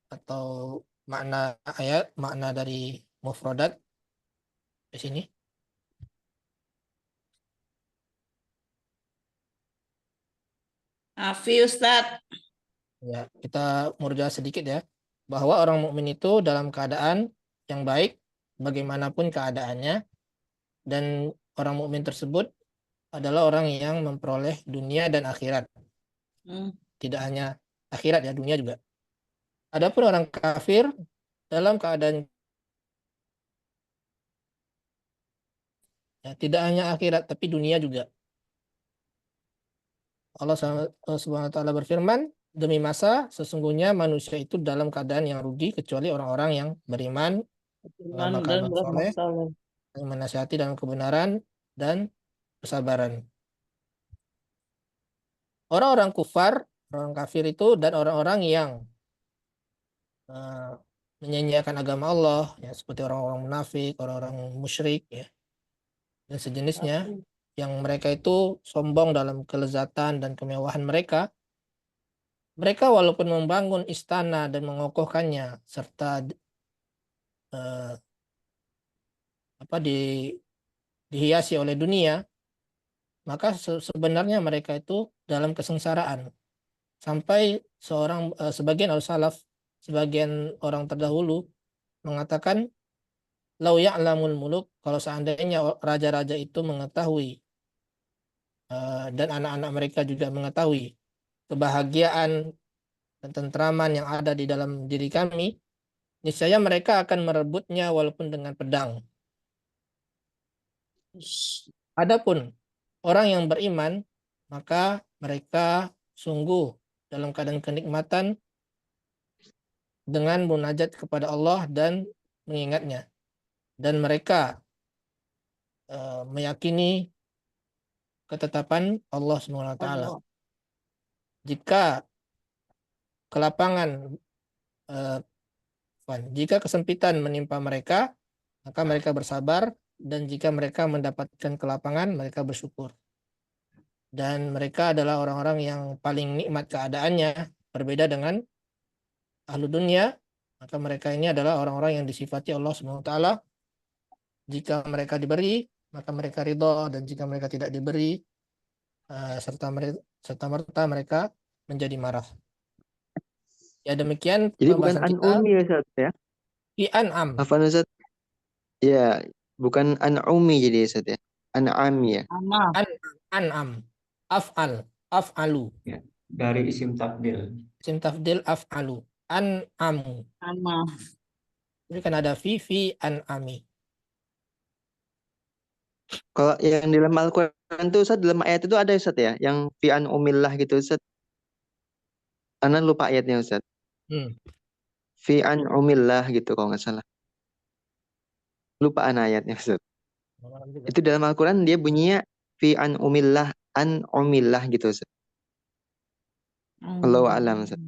atau makna ayat, makna dari mufradat di sini? Afi Ustadz. Ya, kita murja sedikit ya, bahwa orang mukmin itu dalam keadaan yang baik bagaimanapun keadaannya, dan orang mukmin tersebut adalah orang yang memperoleh dunia dan akhirat. Tidak hanya akhirat ya, dunia juga. Adapun orang kafir dalam keadaan ya, tidak hanya akhirat tapi dunia juga. Allah Subhanahu wa taala berfirman, demi masa sesungguhnya manusia itu dalam keadaan yang rugi kecuali orang-orang yang beriman, mengamalkan dan amal beramal soleh, saleh. yang menasihati dalam kebenaran dan kesabaran. Orang-orang kufar, orang kafir itu dan orang-orang yang menyanyiakan agama Allah, ya seperti orang-orang munafik, orang-orang musyrik, ya, dan sejenisnya, yang mereka itu sombong dalam kelezatan dan kemewahan mereka. Mereka walaupun membangun istana dan mengokohkannya serta dihiasi oleh dunia, maka sebenarnya mereka itu dalam kesengsaraan. Sampai sebagian al-salaf, sebagian orang terdahulu mengatakan, lau ya'lamul muluk, kalau seandainya raja-raja itu mengetahui dan anak-anak mereka juga mengetahui kebahagiaan dan tentraman yang ada di dalam diri kami, niscaya mereka akan merebutnya walaupun dengan pedang. Adapun orang yang beriman, maka mereka sungguh dalam keadaan kenikmatan dengan munajat kepada Allah dan mengingatnya. Dan mereka meyakini ketetapan Allah SWT. Jika kelapangan, jika kesempitan menimpa mereka, maka mereka bersabar, dan jika mereka mendapatkan kelapangan, mereka bersyukur. Dan mereka adalah orang-orang yang paling nikmat keadaannya, berbeda dengan ahlu dunia. Maka mereka ini adalah orang-orang yang disifati Allah SWT. Jika mereka diberi, maka mereka ridho, dan jika mereka tidak diberi, serta merta mereka menjadi marah. Ya, demikian Jadi bukan pembahasan kita. an'umi ya Ustaz ya? Fi an'am. Apa Ustaz? Ya, bukan an'umi jadi Ustaz ya. An'ami ya. An'am. Af'alu. Ya, dari isim tafdil. Isim tafdil af'alu. An'amu. Ini kan ada fi an'ami. Kalau yang di dalam Al-Quran itu Ustaz, dalam ayat itu ada Ustaz ya, yang fi an'umillah gitu Ustaz. Ana lupa ayatnya Ustaz. Fi an'umillah gitu kalau nggak salah. Lupa ana ayatnya Ustaz. Itu dalam Al-Quran dia bunyinya fi an'umillah, an'umillah gitu Ustaz. Allahu a'lam Ustaz.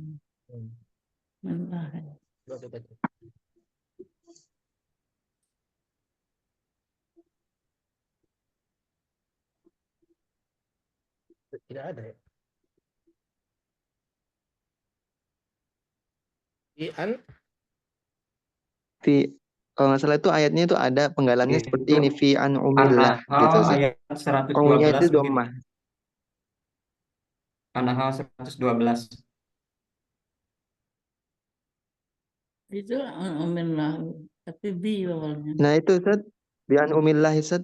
Tidak ada ya. Kalau nggak salah itu ayatnya itu ada penggalannya Itu seperti ini fi an'umillah An-Nahl gitu Ustaz. ayat 112 Umumnya itu mungkin. dhammah. An-Nahl 112. Itu an'umillah, tapi bi awalnya. Nah itu Ustaz, bi an'umillah Ustaz.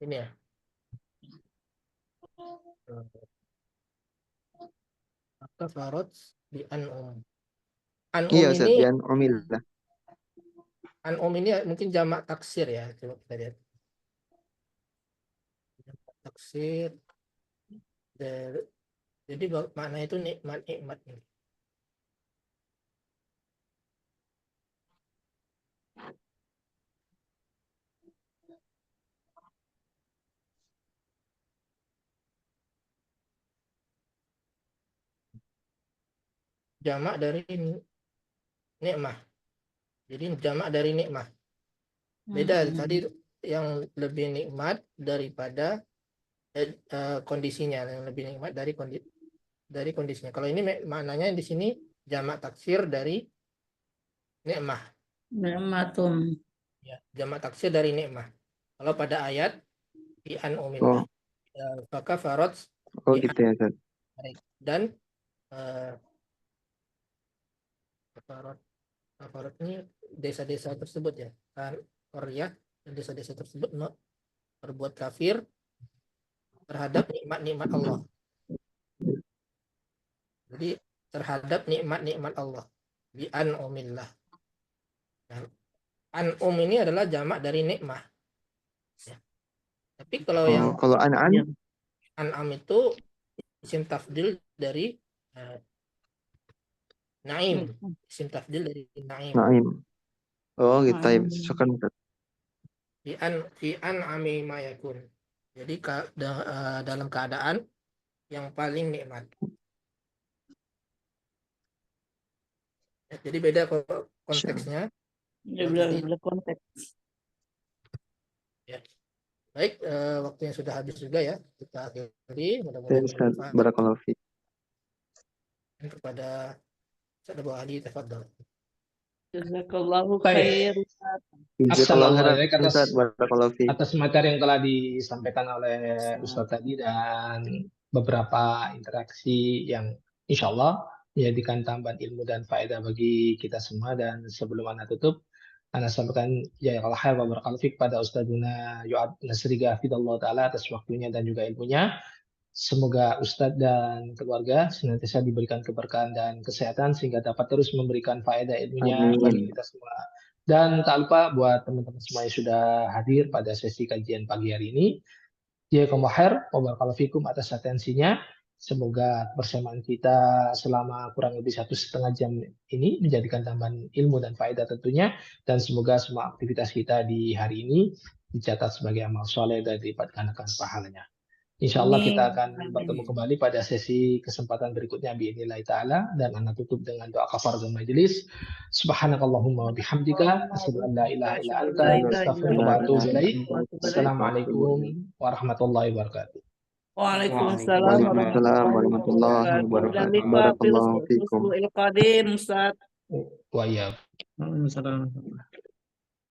Ini ya. Maka farod bi an'um. Iya Ustaz, bi an'umillah. An'um ini mungkin jamak taksir ya. Coba kita lihat. Jamak taksir. Jadi makna itu nikmat-nikmat. Jamak dari nikmah. Jadi jamak dari nikmah. Beda tadi yang lebih nikmat daripada kondisinya, yang lebih nikmat dari kondisinya. Kalau ini maknanya di sini jamak taksir dari nikmah. Nikmatun. Ya, jamak taksir dari nikmah. Kalau pada ayat bi an'umillah. Maka farad gitu ya Ustaz. Dan Farad ini desa-desa tersebut ya. Korea dan desa-desa tersebut berbuat kafir terhadap nikmat-nikmat Allah. Jadi terhadap nikmat-nikmat Allah. Bi an'umillah. Nah, an'um ini adalah jamak dari nikmah. Ya. Tapi kalau yang Kalau an'am an'am itu isim tafdil dari naim. Isim tafdil dari naim. naim. Oh gitu. Syukran Ustaz. Fi an'ami ma yakun. Jadi dalam keadaan yang paling nikmat. Ya, jadi beda konteksnya. Ya, Jadi, beda konteks. ya. Baik, waktunya sudah habis juga ya. Kita akhiri. Ya, Mudah-mudahan Ustaz. bermanfaat. Barakallahu fiik. Kepada Ustaz Abu Ali, tafadhol. Jazakallahu Baik. khair. Ustaz. Jazakallahu khairan Assalamualaikum Ustaz. Barakallahu fiik. atas materi yang telah disampaikan oleh Ustaz tadi dan beberapa interaksi yang insya Allah menjadikan tambahan ilmu dan faedah bagi kita semua. Dan sebelum Anda tutup, Anda sampaikan jazakallahu khair wa barakallahu fiik pada Ustadzuna Yu'ad Nasriga Hafidhahullah Ta'ala atas waktunya dan juga ilmunya. Semoga Ustadz dan keluarga senantiasa diberikan keberkahan dan kesehatan sehingga dapat terus memberikan faedah ilmunya bagi kita semua. Dan tak lupa buat teman-teman semua yang sudah hadir pada sesi kajian pagi hari ini. Jazakumullah khair wa barakallahu fikum atas atensinya. Semoga persamaan kita selama kurang lebih 1,5 jam ini menjadikan tambahan ilmu dan faedah tentunya. Dan semoga semua aktivitas kita di hari ini dicatat sebagai amal soleh dan dilipat gandakan pahalanya. Insya Allah kita akan bertemu kembali pada sesi kesempatan berikutnya biidznillah ta'ala. Dan Anda tutup dengan doa kafaratul majelis. Subhanakallahumma wa bihamdika asyhadu an la ilaha illa anta astaghfiruka wa atubu ilaik. Assalamualaikum warahmatullahi wabarakatuh. Waalaikumsalam warahmatullahi wabarakatuh. Barakallahu fikum. Qadim, Ustaz. Wa iyyakum. Waalaikumsalam.